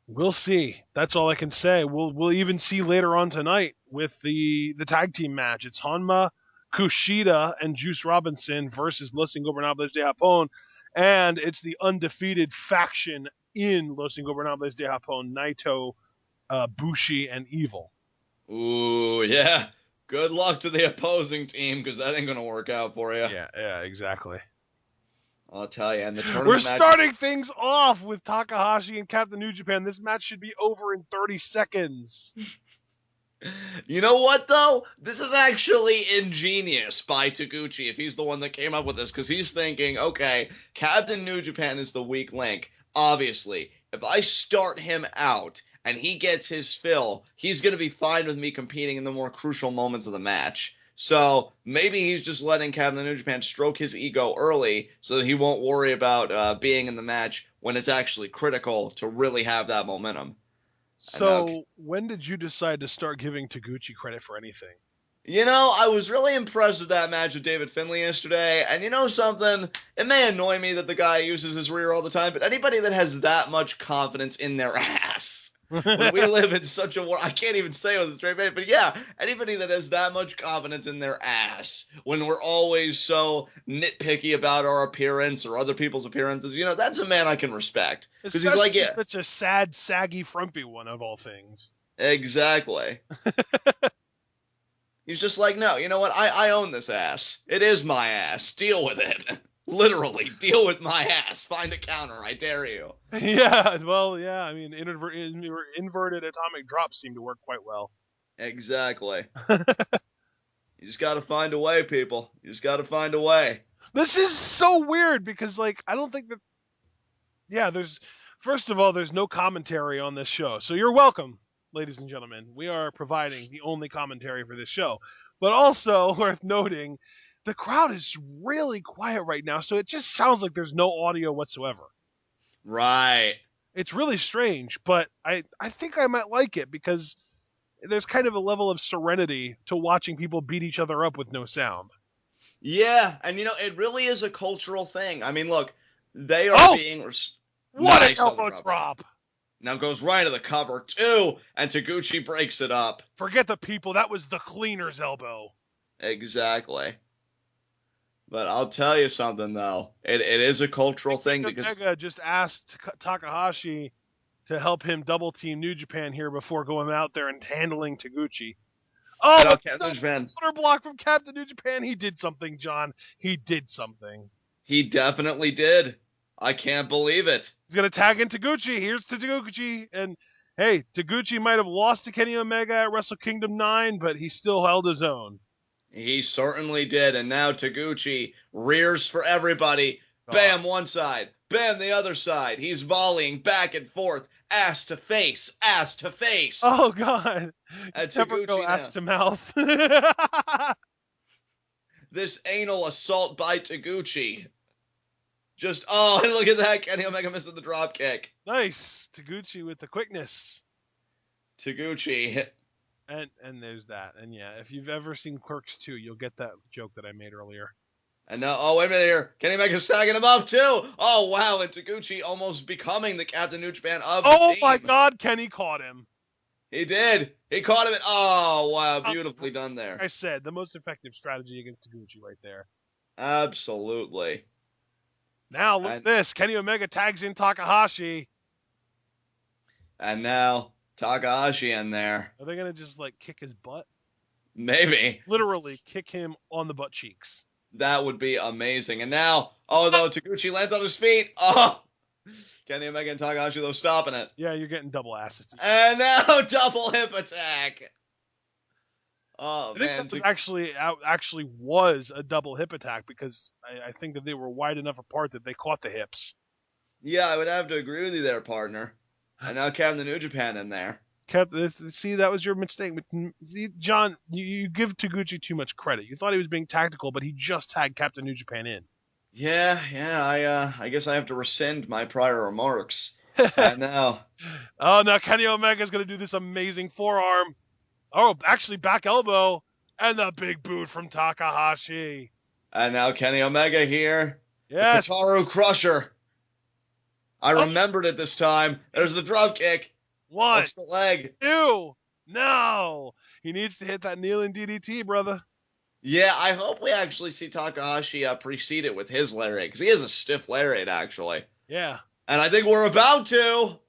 [SPEAKER 1] We'll see. That's all I can say. We'll even see later on tonight with the tag team match. It's Honma, Kushida, and Juice Robinson versus Los Ingobernables de Japón, and it's the undefeated faction in Los Ingobernables de Japón: Naito, Bushi, and Evil.
[SPEAKER 2] Ooh, yeah. Good luck to the opposing team because that ain't going to work out for you.
[SPEAKER 1] Yeah, exactly.
[SPEAKER 2] I'll tell you. And the
[SPEAKER 1] We're
[SPEAKER 2] tournament match.
[SPEAKER 1] starting things off with Takahashi and Captain New Japan. This match should be over in 30 seconds.
[SPEAKER 2] You know what, though? This is actually ingenious by Taguchi if he's the one that came up with this, because he's thinking, okay, Captain New Japan is the weak link. Obviously, if I start him out and he gets his fill, he's going to be fine with me competing in the more crucial moments of the match. So maybe he's just letting Captain New Japan stroke his ego early so that he won't worry about being in the match when it's actually critical to really have that momentum.
[SPEAKER 1] So, when did you decide to start giving Taguchi credit for anything?
[SPEAKER 2] I was really impressed with that match with David Finlay yesterday, and you know something? It may annoy me that the guy uses his rear all the time, but anybody that has that much confidence in their ass, when we live in such a world, I can't even say it with a straight face, but yeah, anybody that has that much confidence in their ass, when we're always so nitpicky about our appearance or other people's appearances, that's a man I can respect. Because he's like,
[SPEAKER 1] Especially
[SPEAKER 2] yeah,
[SPEAKER 1] such a sad, saggy, frumpy one of all things.
[SPEAKER 2] exactly. He's just like, no, you know what? I own this ass. It is my ass. Deal with it. Literally, deal with my ass. Find a counter. I dare you.
[SPEAKER 1] Yeah, well, yeah. I mean, inverted atomic drops seem to work quite well.
[SPEAKER 2] Exactly. You just got to find a way, people. You just got to find a way.
[SPEAKER 1] This is so weird because, like, I don't think that. Yeah, first of all, there's no commentary on this show, so you're welcome, ladies and gentlemen. We are providing the only commentary for this show. But also worth noting, the crowd is really quiet right now, so it just sounds like there's no audio whatsoever.
[SPEAKER 2] Right.
[SPEAKER 1] It's really strange, but I think I might like it because there's kind of a level of serenity to watching people beat each other up with no sound.
[SPEAKER 2] Yeah, and it really is a cultural thing. I mean, look, they are being
[SPEAKER 1] What an
[SPEAKER 2] nice
[SPEAKER 1] elbow drop!
[SPEAKER 2] Now goes right to the cover too, and Taguchi breaks it up.
[SPEAKER 1] Forget the people. That was the cleaner's elbow.
[SPEAKER 2] Exactly. But I'll tell you something, though. It is a cultural thing because
[SPEAKER 1] Omega just asked Takahashi to help him double team New Japan here before going out there and handling Taguchi. Oh, shoulder block from Captain New Japan. He did something, John. He did something.
[SPEAKER 2] He definitely did. I can't believe it.
[SPEAKER 1] He's going to tag in Taguchi. Here's to Taguchi. And hey, Taguchi might have lost to Kenny Omega at Wrestle Kingdom 9, but he still held his own.
[SPEAKER 2] He certainly did. And now Taguchi rears for everybody. Bam, one side. Bam, the other side. He's volleying back and forth. Ass to face. Ass to face.
[SPEAKER 1] Oh, God.
[SPEAKER 2] Never
[SPEAKER 1] go ass to mouth.
[SPEAKER 2] This anal assault by Taguchi. Just, look at that. Kenny Omega missing the drop kick.
[SPEAKER 1] Nice. Taguchi with the quickness.
[SPEAKER 2] Taguchi.
[SPEAKER 1] And there's that. And yeah, if you've ever seen Clerks 2, you'll get that joke that I made earlier.
[SPEAKER 2] And now, wait a minute here. Kenny Omega's tagging him up too. Oh, wow. And Taguchi almost becoming the Captain New Japan of the team.
[SPEAKER 1] Oh, my God. Kenny caught him.
[SPEAKER 2] He did. He caught him. Oh, wow. Beautifully done there.
[SPEAKER 1] Like I said, the most effective strategy against Taguchi right there.
[SPEAKER 2] Absolutely.
[SPEAKER 1] Now, look at this. Kenny Omega tags in Takahashi.
[SPEAKER 2] And now, Takahashi in there.
[SPEAKER 1] Are they going to just, kick his butt?
[SPEAKER 2] Maybe.
[SPEAKER 1] Literally kick him on the butt cheeks.
[SPEAKER 2] That would be amazing. And now, though, Taguchi lands on his feet. Oh! Kenny Omega and Takahashi, though, stopping it.
[SPEAKER 1] Yeah, you're getting double asses.
[SPEAKER 2] And now double hip attack. Oh,
[SPEAKER 1] I think
[SPEAKER 2] man.
[SPEAKER 1] that was actually was a double hip attack because I think that they were wide enough apart that they caught the hips.
[SPEAKER 2] Yeah, I would have to agree with you there, partner. And now Captain New Japan in there.
[SPEAKER 1] See, that was your mistake. See, John, you give Taguchi too much credit. You thought he was being tactical, but he just tagged Captain New Japan in.
[SPEAKER 2] Yeah, I guess I have to rescind my prior remarks. And now...
[SPEAKER 1] Oh, now Kenny Omega's going to do this amazing forearm. Oh, actually, back elbow. And the big boot from Takahashi.
[SPEAKER 2] And now Kenny Omega here.
[SPEAKER 1] Yes.
[SPEAKER 2] The Kataru Crusher. I remembered it this time. There's the drop kick.
[SPEAKER 1] One.
[SPEAKER 2] Hooks the leg.
[SPEAKER 1] Two. No. He needs to hit that kneeling DDT, brother.
[SPEAKER 2] Yeah, I hope we actually see Takahashi precede it with his lariat, because he has a stiff lariat, actually.
[SPEAKER 1] Yeah.
[SPEAKER 2] And I think we're about to.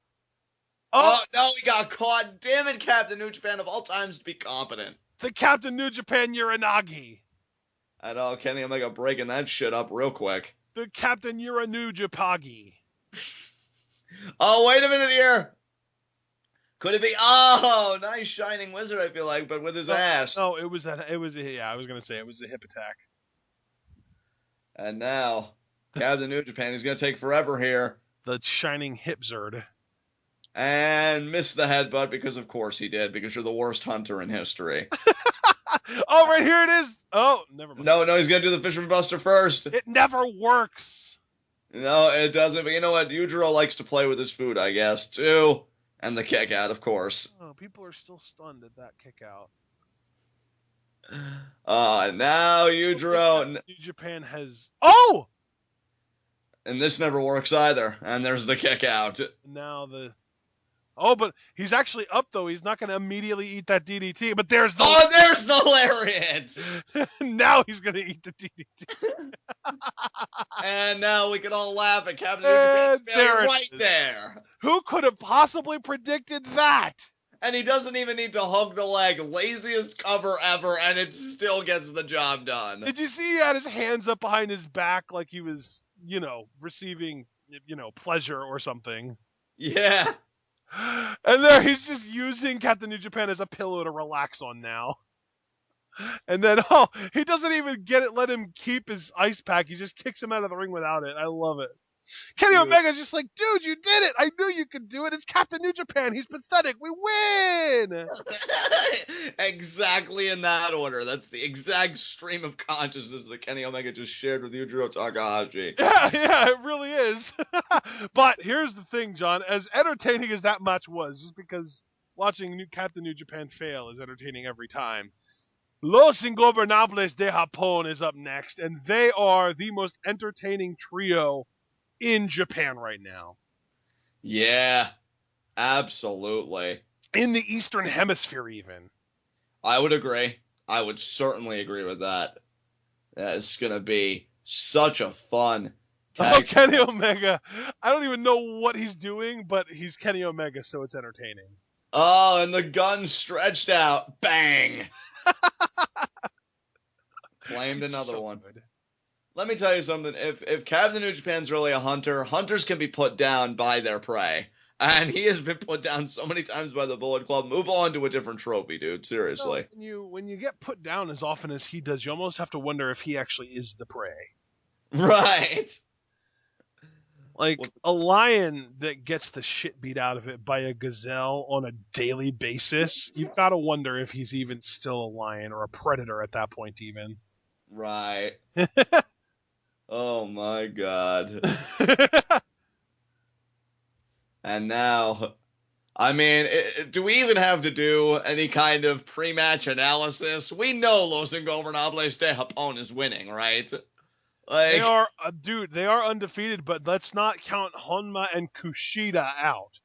[SPEAKER 1] Oh,
[SPEAKER 2] no, he got caught. Damn it, Captain New Japan, of all times to be competent.
[SPEAKER 1] The Captain New Japan Uranagi.
[SPEAKER 2] And Kenny Omega breaking that shit up real quick.
[SPEAKER 1] The Captain Uranu Japagi.
[SPEAKER 2] Oh, wait a minute here. Could it be? Oh, nice Shining Wizard, I feel like, but with his ass.
[SPEAKER 1] No, I was going to say it was a hip attack.
[SPEAKER 2] And now, Captain New Japan, he's going to take forever here.
[SPEAKER 1] The Shining Hip Zerd.
[SPEAKER 2] And missed the headbutt because, of course, he did, because you're the worst hunter in history.
[SPEAKER 1] Oh, right here it is. Oh, never mind.
[SPEAKER 2] No, he's going to do the Fisherman Buster first.
[SPEAKER 1] It never works.
[SPEAKER 2] No, it doesn't. But you know what? Yujiro likes to play with his food, I guess, too. And the kick out, of course.
[SPEAKER 1] Oh, people are still stunned at that kick out.
[SPEAKER 2] Now Yujiro.
[SPEAKER 1] New Japan has... Oh!
[SPEAKER 2] And this never works either. And there's the kick out.
[SPEAKER 1] Now the... Oh, but he's actually up, though. He's not going to immediately eat that DDT, but there's the...
[SPEAKER 2] Oh, there's the lariat!
[SPEAKER 1] Now he's going to eat the DDT.
[SPEAKER 2] And now we can all laugh at Captain New Japan's failure right there.
[SPEAKER 1] Who could have possibly predicted that?
[SPEAKER 2] And he doesn't even need to hook the leg. Laziest cover ever, and it still gets the job done.
[SPEAKER 1] Did you see he had his hands up behind his back like he was, receiving, pleasure or something?
[SPEAKER 2] Yeah.
[SPEAKER 1] And there he's just using Captain New Japan as a pillow to relax on now. And then, he doesn't even let him keep his ice pack. He just kicks him out of the ring without it. I love it. Kenny Omega's just like, dude, you did it. I knew you could do it. It's Captain New Japan. He's pathetic. We win.
[SPEAKER 2] Exactly in that order. That's the exact stream of consciousness that Kenny Omega just shared with Yujiro Takahashi.
[SPEAKER 1] Yeah, it really is. But here's the thing, John. As entertaining as that match was, just because watching Captain New Japan fail is entertaining every time, Los Ingobernables de Japón is up next, and they are the most entertaining trio in Japan right now.
[SPEAKER 2] Yeah, absolutely.
[SPEAKER 1] In the Eastern Hemisphere, even.
[SPEAKER 2] I would agree. I would certainly agree with that. It's going to be such a fun tag.
[SPEAKER 1] Kenny Omega. I don't even know what he's doing, but he's Kenny Omega, so it's entertaining.
[SPEAKER 2] Oh, and the gun stretched out. Bang! Claimed another one. Good. Let me tell you something. If Captain New Japan's really a hunter, hunters can be put down by their prey. And he has been put down so many times by the Bullet Club. Move on to a different trophy, dude. Seriously.
[SPEAKER 1] When you get put down as often as he does, you almost have to wonder if he actually is the prey.
[SPEAKER 2] Right.
[SPEAKER 1] Like a lion that gets the shit beat out of it by a gazelle on a daily basis, you've got to wonder if he's even still a lion or a predator at that point even.
[SPEAKER 2] Right. Oh my god. And now, I mean, do we even have to do any kind of pre-match analysis? We know Los Ingobernables de Japón is winning, right?
[SPEAKER 1] They are, they are undefeated, but let's not count Honma and Kushida out.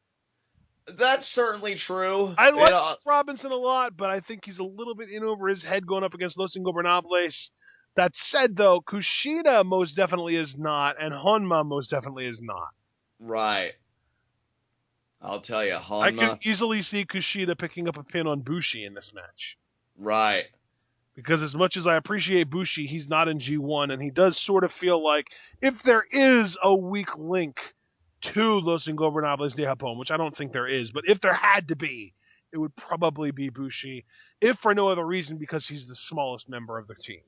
[SPEAKER 2] That's certainly true.
[SPEAKER 1] I like Robinson a lot, but I think he's a little bit in over his head going up against Los Ingobernables. That said, though, Kushida most definitely is not, and Honma most definitely is not.
[SPEAKER 2] Right. I'll tell you, Honma...
[SPEAKER 1] I can easily see Kushida picking up a pin on Bushi in this match.
[SPEAKER 2] Right.
[SPEAKER 1] Because as much as I appreciate Bushi, he's not in G1, and he does sort of feel like if there is a weak link two Los Ingobernables de Japón, which I don't think there is, but if there had to be, it would probably be Bushi, if for no other reason because he's the smallest member of the team.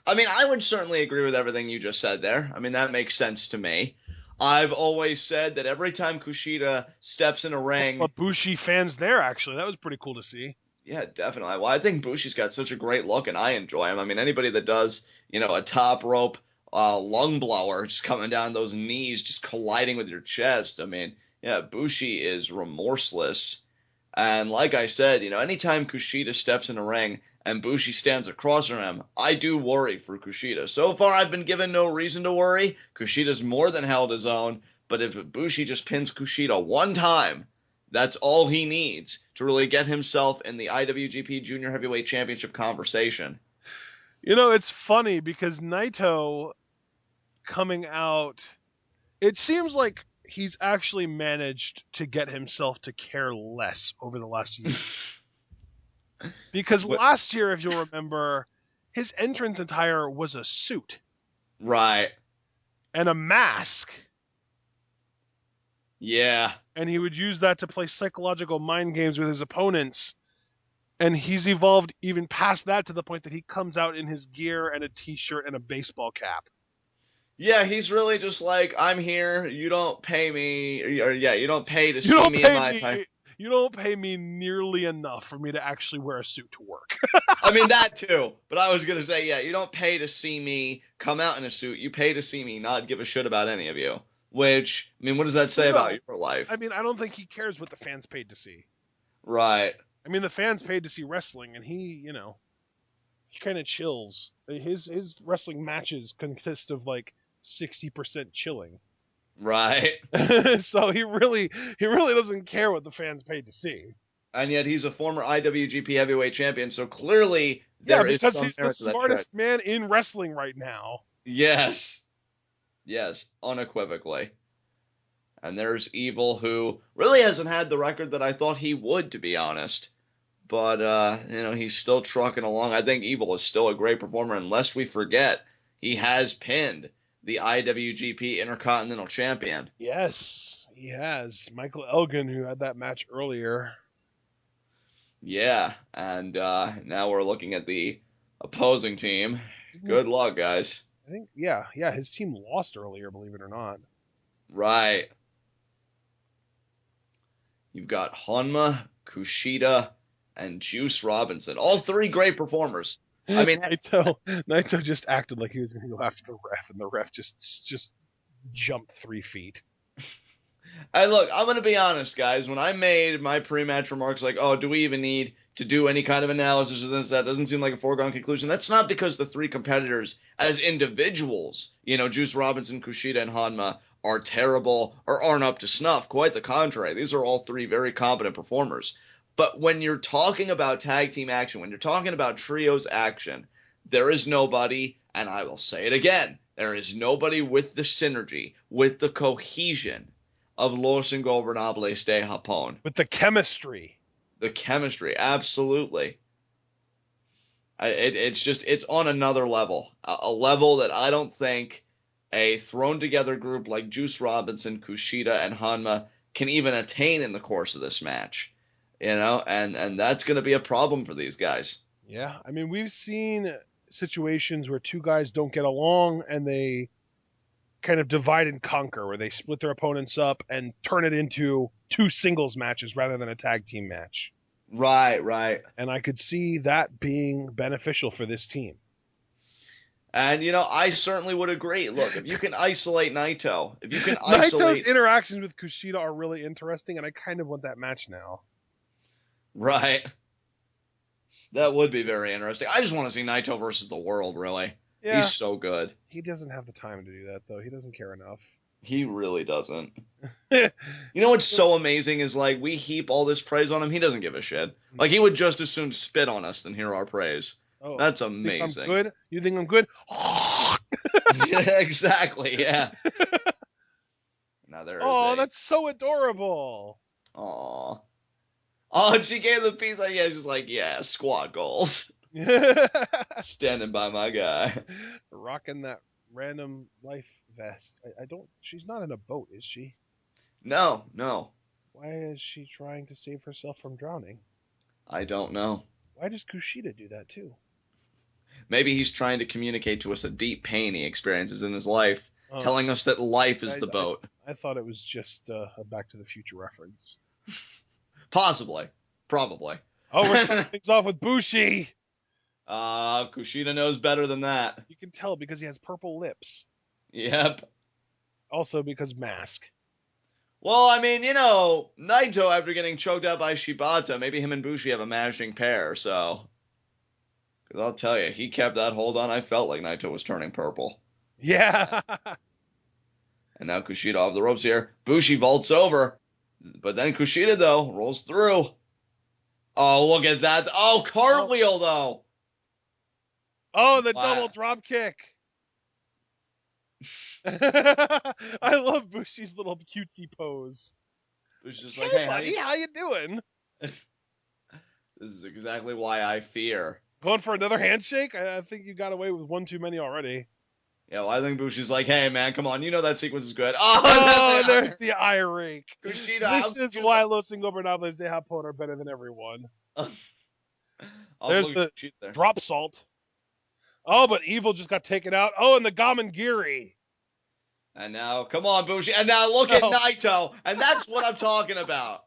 [SPEAKER 2] I mean, I would certainly agree with everything you just said there. I mean, that makes sense to me. I've always said that every time Kushida steps in a ring...
[SPEAKER 1] But Bushi fans there, actually. That was pretty cool to see.
[SPEAKER 2] Yeah, definitely. Well, I think Bushi's got such a great look, and I enjoy him. I mean, anybody that does, a top rope lung blower, just coming down those knees, just colliding with your chest. I mean, yeah, Bushi is remorseless. And like I said, anytime Kushida steps in a ring and Bushi stands across from him, I do worry for Kushida. So far, I've been given no reason to worry. Kushida's more than held his own. But if Bushi just pins Kushida one time, that's all he needs to really get himself in the IWGP Junior Heavyweight Championship conversation.
[SPEAKER 1] It's funny because Naito coming out, it seems like he's actually managed to get himself to care less over the last year. Because last year, if you'll remember, his entrance attire was a suit.
[SPEAKER 2] Right.
[SPEAKER 1] And a mask.
[SPEAKER 2] Yeah.
[SPEAKER 1] And he would use that to play psychological mind games with his opponents. And he's evolved even past that to the point that he comes out in his gear and a t-shirt and a baseball cap.
[SPEAKER 2] Yeah, he's really just like, I'm here, you don't pay me, you don't pay to see me in my time.
[SPEAKER 1] You don't pay me nearly enough for me to actually wear a suit to work.
[SPEAKER 2] I mean, that too. But I was going to say, yeah, you don't pay to see me come out in a suit. You pay to see me not give a shit about any of you. Which, I mean, what does that say about your life?
[SPEAKER 1] I mean, I don't think he cares what the fans paid to see.
[SPEAKER 2] Right.
[SPEAKER 1] I mean, the fans paid to see wrestling, and he kind of chills. His wrestling matches consist of like 60% chilling.
[SPEAKER 2] Right.
[SPEAKER 1] So he really doesn't care what the fans paid to see.
[SPEAKER 2] And yet he's a former IWGP Heavyweight Champion, so clearly there is some merit to that.
[SPEAKER 1] He's the smartest man in wrestling right now.
[SPEAKER 2] Yes. Yes, unequivocally. And there's Evil, who really hasn't had the record that I thought he would, to be honest. But, he's still trucking along. I think Evil is still a great performer, unless we forget he has pinned the IWGP Intercontinental Champion.
[SPEAKER 1] Yes, he has. Michael Elgin, who had that match earlier.
[SPEAKER 2] Yeah, and now we're looking at the opposing team. Good luck, guys.
[SPEAKER 1] I think, yeah, his team lost earlier, believe it or not.
[SPEAKER 2] Right. You've got Honma, Kushida, and Juice Robinson. All three great performers. I mean,
[SPEAKER 1] Naito just acted like he was going to go after the ref, and the ref just jumped 3 feet.
[SPEAKER 2] Hey, look, I'm going to be honest, guys. When I made my pre-match remarks like, oh, do we even need to do any kind of analysis of this? That doesn't seem like a foregone conclusion. That's not because the three competitors as individuals, Juice Robinson, Kushida, and Honma, are terrible or aren't up to snuff. Quite the contrary. These are all three very competent performers. But when you're talking about tag team action, when you're talking about trios action, there is nobody, and I will say it again, there is nobody with the synergy, with the cohesion of Los Ingobernables de Japón.
[SPEAKER 1] With the chemistry.
[SPEAKER 2] The chemistry, absolutely. It's on another level. A level that I don't think a thrown-together group like Juice Robinson, Kushida, and Honma can even attain in the course of this match. And that's going to be a problem for these guys.
[SPEAKER 1] Yeah, I mean, we've seen situations where two guys don't get along and they kind of divide and conquer, where they split their opponents up and turn it into 2 singles matches rather than a tag team match.
[SPEAKER 2] Right.
[SPEAKER 1] And I could see that being beneficial for this team.
[SPEAKER 2] And, I certainly would agree. Look, if you can isolate Naito,
[SPEAKER 1] Naito's interactions with Kushida are really interesting, and I kind of want that match now.
[SPEAKER 2] Right. That would be very interesting. I just want to see Naito versus the world, really. Yeah. He's so good.
[SPEAKER 1] He doesn't have the time to do that, though. He doesn't care enough.
[SPEAKER 2] He really doesn't. What's so amazing is, like, we heap all this praise on him. He doesn't give a shit. Like, he would just as soon spit on us than hear our praise. Oh, that's amazing.
[SPEAKER 1] I'm good? You think I'm good?
[SPEAKER 2] Yeah, exactly, yeah. Now
[SPEAKER 1] that's so adorable.
[SPEAKER 2] Aw. Oh, and she gave the piece like, she's like, yeah, squad goals. Standing by my guy.
[SPEAKER 1] Rocking that random life vest. She's not in a boat, is she?
[SPEAKER 2] No, no.
[SPEAKER 1] Why is she trying to save herself from drowning?
[SPEAKER 2] I don't know.
[SPEAKER 1] Why does Kushida do that too?
[SPEAKER 2] Maybe he's trying to communicate to us a deep pain he experiences in his life,
[SPEAKER 1] Oh,
[SPEAKER 2] telling us that life is
[SPEAKER 1] I,
[SPEAKER 2] the
[SPEAKER 1] I,
[SPEAKER 2] boat.
[SPEAKER 1] I thought it was just a Back to the Future reference.
[SPEAKER 2] Possibly. Probably.
[SPEAKER 1] Oh, we're starting things off with Bushi.
[SPEAKER 2] Kushida knows better than that.
[SPEAKER 1] You can tell because he has purple lips.
[SPEAKER 2] Yep.
[SPEAKER 1] Also because mask.
[SPEAKER 2] Well, I mean, Naito, after getting choked out by Shibata, maybe him and Bushi have a mashing pair, so. Because I'll tell you, he kept that hold on. I felt like Naito was turning purple.
[SPEAKER 1] Yeah.
[SPEAKER 2] And now Kushida off the ropes here. Bushi vaults over. But then Kushida, though, rolls through. Oh, look at that. Oh, cartwheel, though.
[SPEAKER 1] Oh, the
[SPEAKER 2] Wow.
[SPEAKER 1] double drop kick. I love Bushi's little cutesy pose.
[SPEAKER 2] Bushi's just
[SPEAKER 1] Hey,
[SPEAKER 2] like, hey,
[SPEAKER 1] buddy, how you doing?
[SPEAKER 2] This is exactly why I fear.
[SPEAKER 1] Going for another handshake? I think you got away with one too many already.
[SPEAKER 2] Yeah, well, I think Bushi's like, hey, man, come on. You know that sequence is good.
[SPEAKER 1] Oh, there's the eye rake.
[SPEAKER 2] Kushida,
[SPEAKER 1] This is why Los Ingobernables de Japón are better than everyone. There's the drop salt. Oh, but Evil just got taken out. Oh, and the Gamengiri.
[SPEAKER 2] And now, come on, Bushi. And now look at Naito. And that's what I'm talking about.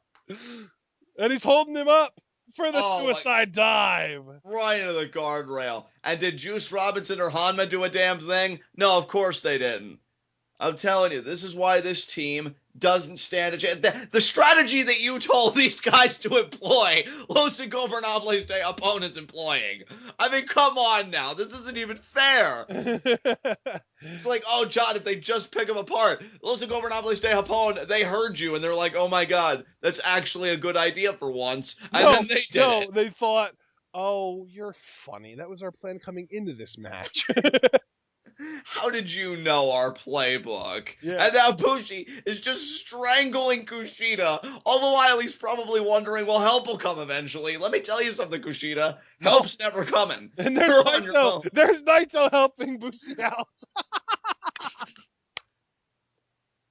[SPEAKER 1] And he's holding him up for the suicide dive.
[SPEAKER 2] Right into the guardrail. And did Juice Robinson or Honma do a damn thing? No, of course they didn't. I'm telling you, this is why this team doesn't stand a chance. The strategy that you told these guys to employ, Los Ingobernables de Japón is employing. I mean, come on now. This isn't even fair. It's like, oh, John, if they just pick them apart. Los Ingobernables de Japón, they heard you, and they're like, oh, my God, that's actually a good idea for once. And then they did it.
[SPEAKER 1] They thought, oh, you're funny. That was our plan coming into this match.
[SPEAKER 2] How did you know our playbook?
[SPEAKER 1] Yeah.
[SPEAKER 2] And now Bushi is just strangling Kushida, all the while he's probably wondering, well, help will come eventually. Let me tell you something, Kushida. Help's never coming.
[SPEAKER 1] And there's Naito. There's Naito helping Bushi out.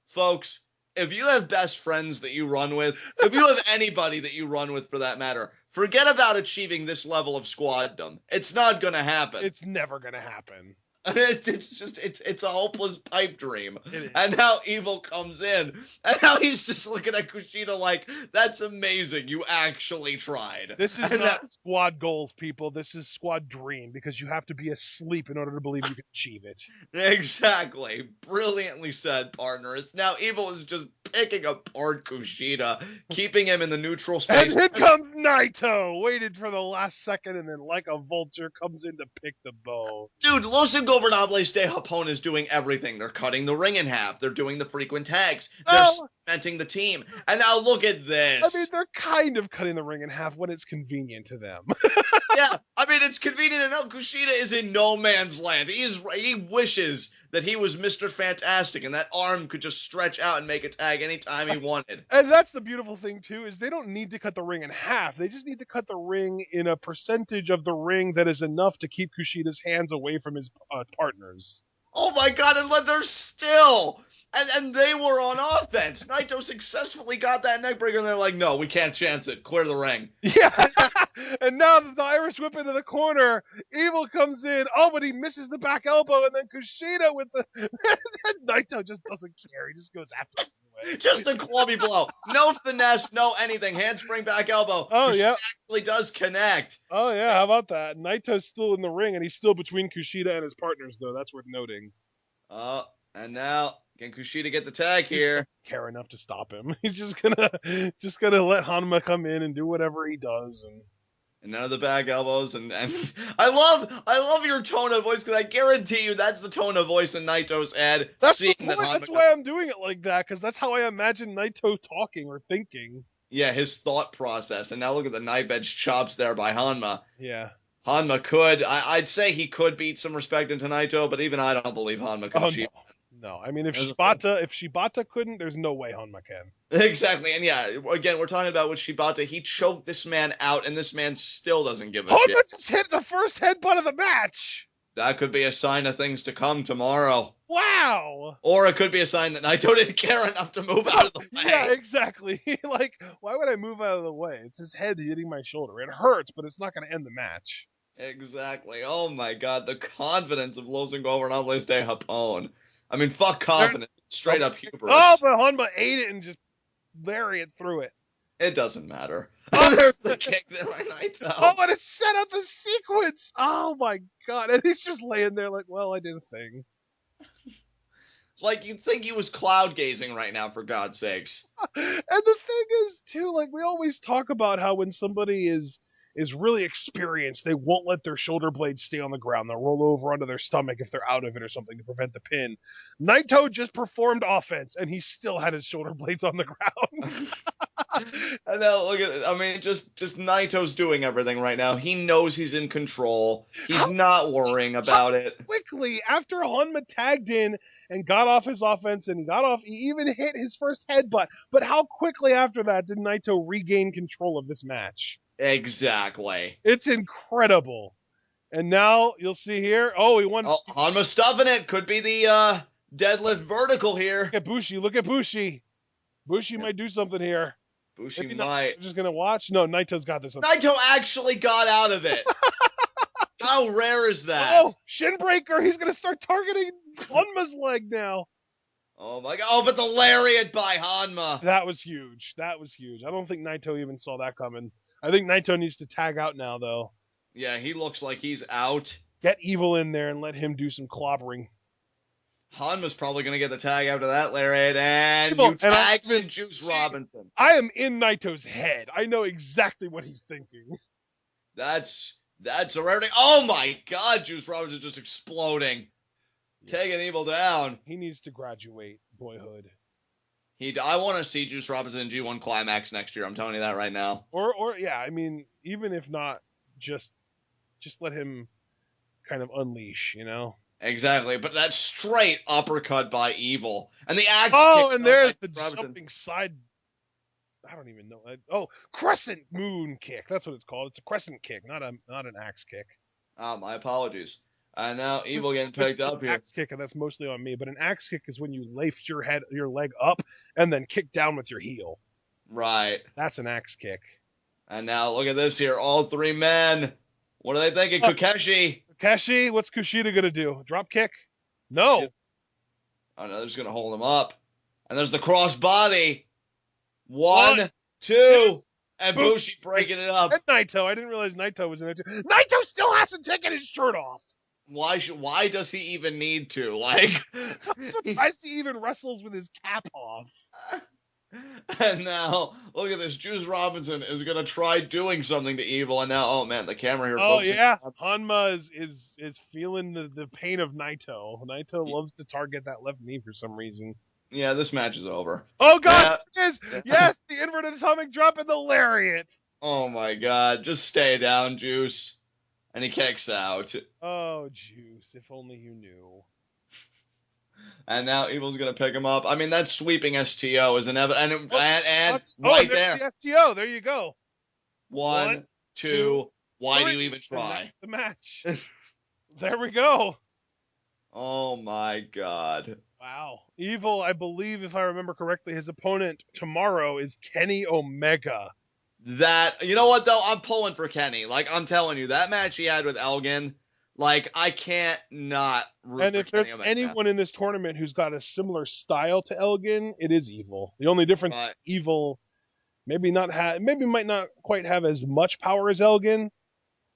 [SPEAKER 2] Folks, if you have best friends that you run with, if you have anybody that you run with for that matter, forget about achieving this level of squaddom. It's not going to happen.
[SPEAKER 1] It's never going to happen.
[SPEAKER 2] It's a hopeless pipe dream. And now Evil comes in, and now he's just looking at Kushida like, that's amazing, you actually tried.
[SPEAKER 1] This is not squad goals, people. This is squad dream, because you have to be asleep in order to believe you can achieve it.
[SPEAKER 2] Exactly. Brilliantly said, partner. It's now Evil is just picking apart Kushida, keeping him in the neutral space.
[SPEAKER 1] And here comes Naito, waited for the last second, and then like a vulture comes in to pick the bow.
[SPEAKER 2] Dude, Los Ingobernables de Japón is doing everything. They're cutting the ring in half. They're doing the frequent tags. They're cementing the team. And now look at this.
[SPEAKER 1] I mean, they're kind of cutting the ring in half when it's convenient to them.
[SPEAKER 2] Yeah, I mean, it's convenient enough. Kushida is in no man's land. He wishes that he was Mr. Fantastic and that arm could just stretch out and make a tag anytime he wanted.
[SPEAKER 1] And that's the beautiful thing, too, is they don't need to cut the ring in half. They just need to cut the ring in a percentage of the ring that is enough to keep Kushida's hands away from his partners.
[SPEAKER 2] Oh my God, and they're still... And they were on offense. Naito successfully got that neckbreaker, and they're like, no, we can't chance it. Clear the ring.
[SPEAKER 1] Yeah. And now the Irish whip into the corner. Evil comes in. Oh, but he misses the back elbow, and then Kushida with the... Naito just doesn't care. He just goes after him anyway.
[SPEAKER 2] Just a clubby blow. No finesse, no anything. Handspring back elbow.
[SPEAKER 1] Oh, yeah.
[SPEAKER 2] Actually does connect.
[SPEAKER 1] Oh, yeah. How about that? Naito's still in the ring, and he's still between Kushida and his partners, though. That's worth noting.
[SPEAKER 2] And now... Can Kushida get the tag here?
[SPEAKER 1] He doesn't care enough to stop him. He's just gonna let Honma come in and do whatever he does.
[SPEAKER 2] And none of the back elbows. And I love your tone of voice, because I guarantee you that's the tone of voice in Naito's head.
[SPEAKER 1] That's the point. That's why I'm doing it like that, because that's how I imagine Naito talking or thinking.
[SPEAKER 2] Yeah, his thought process. And now look at the knife edge chops there by Honma.
[SPEAKER 1] Yeah.
[SPEAKER 2] Honma could. I'd say he could beat some respect into Naito, but even I don't believe Honma could achieve.
[SPEAKER 1] No, I mean, if Shibata couldn't, there's no way Honma can.
[SPEAKER 2] Exactly, and yeah, again, we're talking about with Shibata. He choked this man out, and this man still doesn't give a shit.
[SPEAKER 1] Honma just hit the first headbutt of the match!
[SPEAKER 2] That could be a sign of things to come tomorrow.
[SPEAKER 1] Wow.
[SPEAKER 2] Or it could be a sign that Naito didn't care enough to move out of the way.
[SPEAKER 1] Yeah, exactly. Like, why would I move out of the way? It's his head hitting my shoulder. It hurts, but it's not going to end the match.
[SPEAKER 2] Exactly. Oh my god, the confidence of Los Ingobernables de Japón. I mean, fuck confidence. Straight up
[SPEAKER 1] Oh,
[SPEAKER 2] hubris.
[SPEAKER 1] but Honma ate it and just lariat through it.
[SPEAKER 2] It doesn't matter.
[SPEAKER 1] Oh.
[SPEAKER 2] There's the kick there by Naito.
[SPEAKER 1] Oh, and it set up a sequence. Oh my god. And he's just laying there like, well, I did a thing.
[SPEAKER 2] Like, you'd think he was cloud gazing right now, for God's sakes.
[SPEAKER 1] And the thing is, too, like, we always talk about how when somebody is really experienced, they won't let their shoulder blades stay on the ground. They'll roll over onto their stomach if they're out of it or something to prevent the pin. Naito just performed offense, and he still had his shoulder blades on the ground.
[SPEAKER 2] I know, look at it. I mean, just Naito's doing everything right now. He knows he's in control. He's not worrying about it.
[SPEAKER 1] Quickly, after Honma tagged in and got off his offense and he even hit his first headbutt. But how quickly after that did Naito regain control of this match?
[SPEAKER 2] Exactly.
[SPEAKER 1] It's incredible. And now you'll see here. Oh, he won.
[SPEAKER 2] Oh, Honma stuffing it. Could be the deadlift vertical here.
[SPEAKER 1] Look at Bushi. Look at Bushi. Bushi might do something here.
[SPEAKER 2] Bushi
[SPEAKER 1] Maybe
[SPEAKER 2] might.
[SPEAKER 1] We're just going to watch. No, Naito's got this.
[SPEAKER 2] Naito actually got out of it. How rare is that?
[SPEAKER 1] Oh, shin breaker. He's going to start targeting Honma's leg now.
[SPEAKER 2] Oh my god. Oh, but the lariat by Honma.
[SPEAKER 1] That was huge. That was huge. I don't think Naito even saw that coming. I think Naito needs to tag out now, though.
[SPEAKER 2] Yeah, he looks like he's out.
[SPEAKER 1] Get Evil in there and let him do some clobbering.
[SPEAKER 2] Honma's probably going to get the tag after that lariat, and
[SPEAKER 1] Evil,
[SPEAKER 2] you tag in Juice Robinson.
[SPEAKER 1] I am in Naito's head. I know exactly what he's thinking.
[SPEAKER 2] That's a rarity. Oh my god, Juice Robinson just exploding. Yeah. Taking Evil down.
[SPEAKER 1] He needs to graduate boyhood.
[SPEAKER 2] I want to see Juice Robinson in G1 Climax next year. I'm telling you that right now.
[SPEAKER 1] Or yeah, I mean, even if not, just let him kind of unleash, you know?
[SPEAKER 2] Exactly, but that straight uppercut by Evil. And the axe
[SPEAKER 1] kick.
[SPEAKER 2] And
[SPEAKER 1] there's the jumping side. I don't even know. Oh, crescent moon kick. That's what it's called. It's a crescent kick, not an axe kick.
[SPEAKER 2] Oh, my apologies. And now Evil getting picked up here.
[SPEAKER 1] Axe kick, and that's mostly on me. But an axe kick is when you lift your leg up and then kick down with your heel.
[SPEAKER 2] Right.
[SPEAKER 1] That's an axe kick.
[SPEAKER 2] And now look at this here. All three men. What are they thinking? Kokeshi.
[SPEAKER 1] Kokeshi, what's Kushida going to do? Drop kick? No.
[SPEAKER 2] Oh, no, they're just going to hold him up. And there's the cross body. One, two, and Bushi breaking it up.
[SPEAKER 1] And Naito. I didn't realize Naito was in there too. Naito still hasn't taken his shirt off.
[SPEAKER 2] Why does he even need to? Like,
[SPEAKER 1] I'm surprised he even wrestles with his cap off.
[SPEAKER 2] And now, look at this. Juice Robinson is going to try doing something to Evil, and now, oh man, the camera here.
[SPEAKER 1] Oh yeah, Honma is feeling the pain of Naito. Naito loves to target that left knee for some reason.
[SPEAKER 2] Yeah, this match is over.
[SPEAKER 1] Oh god, yeah. It is! Yes, the inverted atomic drop and the lariat.
[SPEAKER 2] Oh my god, just stay down, Juice. And he kicks out.
[SPEAKER 1] Oh, Juice, if only you knew.
[SPEAKER 2] And now Evil's going to pick him up. I mean, that sweeping STO is inevitable. And
[SPEAKER 1] right there. The STO. There you go.
[SPEAKER 2] One, two. Why do you even try?
[SPEAKER 1] The match. There we go.
[SPEAKER 2] Oh, my God.
[SPEAKER 1] Wow. Evil, I believe, if I remember correctly, his opponent tomorrow is Kenny Omega.
[SPEAKER 2] You know what, though? I'm pulling for Kenny. Like, I'm telling you, that match he had with Elgin, like, I can't not root
[SPEAKER 1] and
[SPEAKER 2] for
[SPEAKER 1] if there's
[SPEAKER 2] Omega.
[SPEAKER 1] anyone in this tournament who's got a similar style to Elgin, it is Evil. The only difference, Evil maybe might not quite have as much power as Elgin,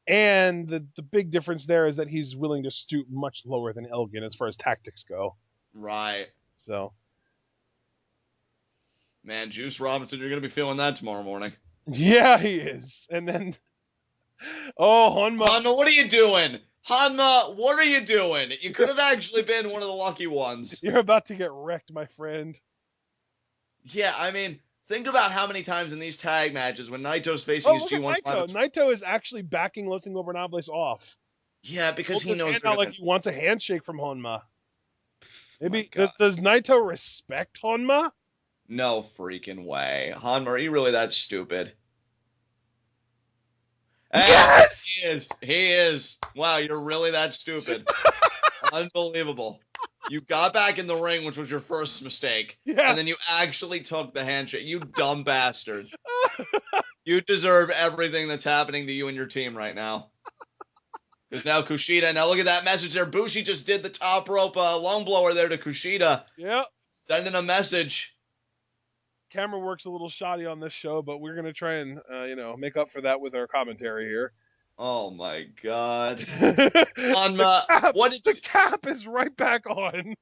[SPEAKER 1] and the big difference there is that he's willing to stoop much lower than Elgin as far as tactics go.
[SPEAKER 2] Right.
[SPEAKER 1] So.
[SPEAKER 2] Man, Juice Robinson, you're going to be feeling that tomorrow morning.
[SPEAKER 1] Yeah, he is. And then, Honma.
[SPEAKER 2] Honma, what are you doing? Honma, what are you doing? You could have actually been one of the lucky ones.
[SPEAKER 1] You're about to get wrecked, my friend.
[SPEAKER 2] Yeah, I mean, think about how many times in these tag matches when Naito's facing his G1
[SPEAKER 1] Naito. Naito is actually backing Los Ingobernables off.
[SPEAKER 2] Yeah, because he knows
[SPEAKER 1] they're like he wants a handshake from Honma. Maybe does Naito respect Honma?
[SPEAKER 2] No freaking way. Honma, are you really that stupid? And
[SPEAKER 1] Yes!
[SPEAKER 2] he is. He is. Wow, you're really that stupid. Unbelievable. You got back in the ring, which was your first mistake,
[SPEAKER 1] Yeah.
[SPEAKER 2] and then you actually took the handshake. You dumb bastard. You deserve everything that's happening to you and your team right now. Because now Kushida, now look at that message there. Bushi just did the top rope lung blower there to Kushida.
[SPEAKER 1] Yep.
[SPEAKER 2] Sending a message.
[SPEAKER 1] Camera work's a little shoddy on this show, but we're gonna try and make up for that with our commentary here.
[SPEAKER 2] Oh my god.
[SPEAKER 1] The cap is right back on.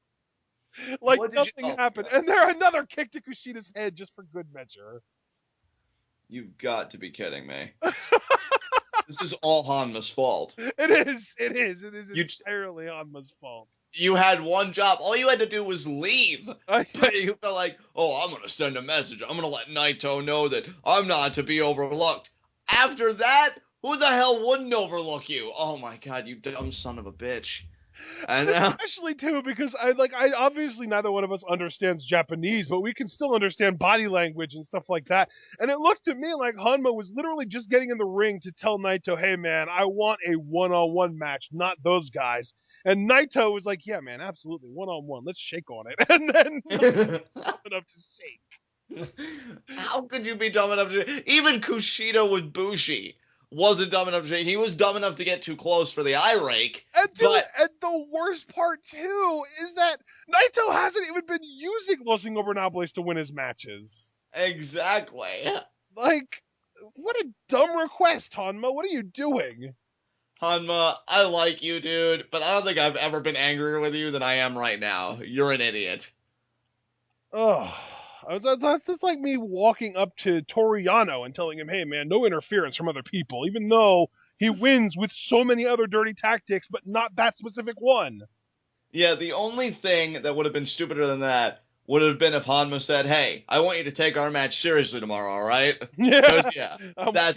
[SPEAKER 1] Like nothing happened. And there another kick to Kushida's head just for good measure.
[SPEAKER 2] You've got to be kidding me. This is all Honma's fault.
[SPEAKER 1] It is entirely Honma's fault.
[SPEAKER 2] You had one job. All you had to do was leave. But you felt like, oh, I'm going to send a message. I'm going to let Naito know that I'm not to be overlooked. After that, who the hell wouldn't overlook you? Oh my god, you dumb son of a bitch. And
[SPEAKER 1] especially too because I obviously neither one of us understands Japanese, but we can still understand body language and stuff like that. And it looked to me like Honma was literally just getting in the ring to tell Naito, "Hey man, I want a one-on-one match, not those guys." And Naito was like, "Yeah man, absolutely, one-on-one. Let's shake on it." And then was dumb enough to shake.
[SPEAKER 2] How could you be dumb enough to? Even Kushida with Bushi wasn't dumb enough to shake. He was dumb enough to get too close for the eye rake.
[SPEAKER 1] And the worst part too is that Naito hasn't even been using Los Ingobernables to win his matches.
[SPEAKER 2] Exactly.
[SPEAKER 1] Like, what a dumb request, Honma. What are you doing?
[SPEAKER 2] Honma, I like you, dude, but I don't think I've ever been angrier with you than I am right now. You're an idiot.
[SPEAKER 1] Oh, that's just like me walking up to Toru Yano and telling him, "Hey man, no interference from other people," even though he wins with so many other dirty tactics, but not that specific one.
[SPEAKER 2] Yeah, the only thing that would have been stupider than that would have been if Honma said, "Hey, I want you to take our match seriously tomorrow, all right?"
[SPEAKER 1] Yeah,
[SPEAKER 2] that's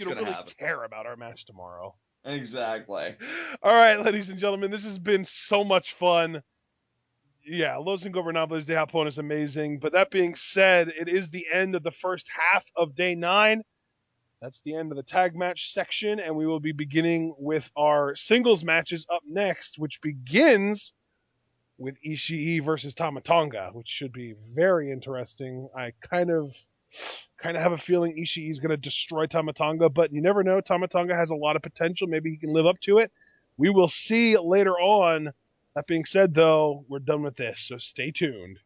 [SPEAKER 1] going to
[SPEAKER 2] really happen.
[SPEAKER 1] Care about our match tomorrow.
[SPEAKER 2] Exactly.
[SPEAKER 1] All right, ladies and gentlemen, this has been so much fun. Yeah, Los Ingobernables de Japón is amazing. But that being said, it is the end of the first half of day 9. That's the end of the tag match section, and we will be beginning with our singles matches up next, which begins with Ishii versus Tama Tonga, which should be very interesting. I kind of have a feeling Ishii is going to destroy Tama Tonga, but you never know. Tama Tonga has a lot of potential. Maybe he can live up to it. We will see later on. That being said, though, we're done with this, so stay tuned.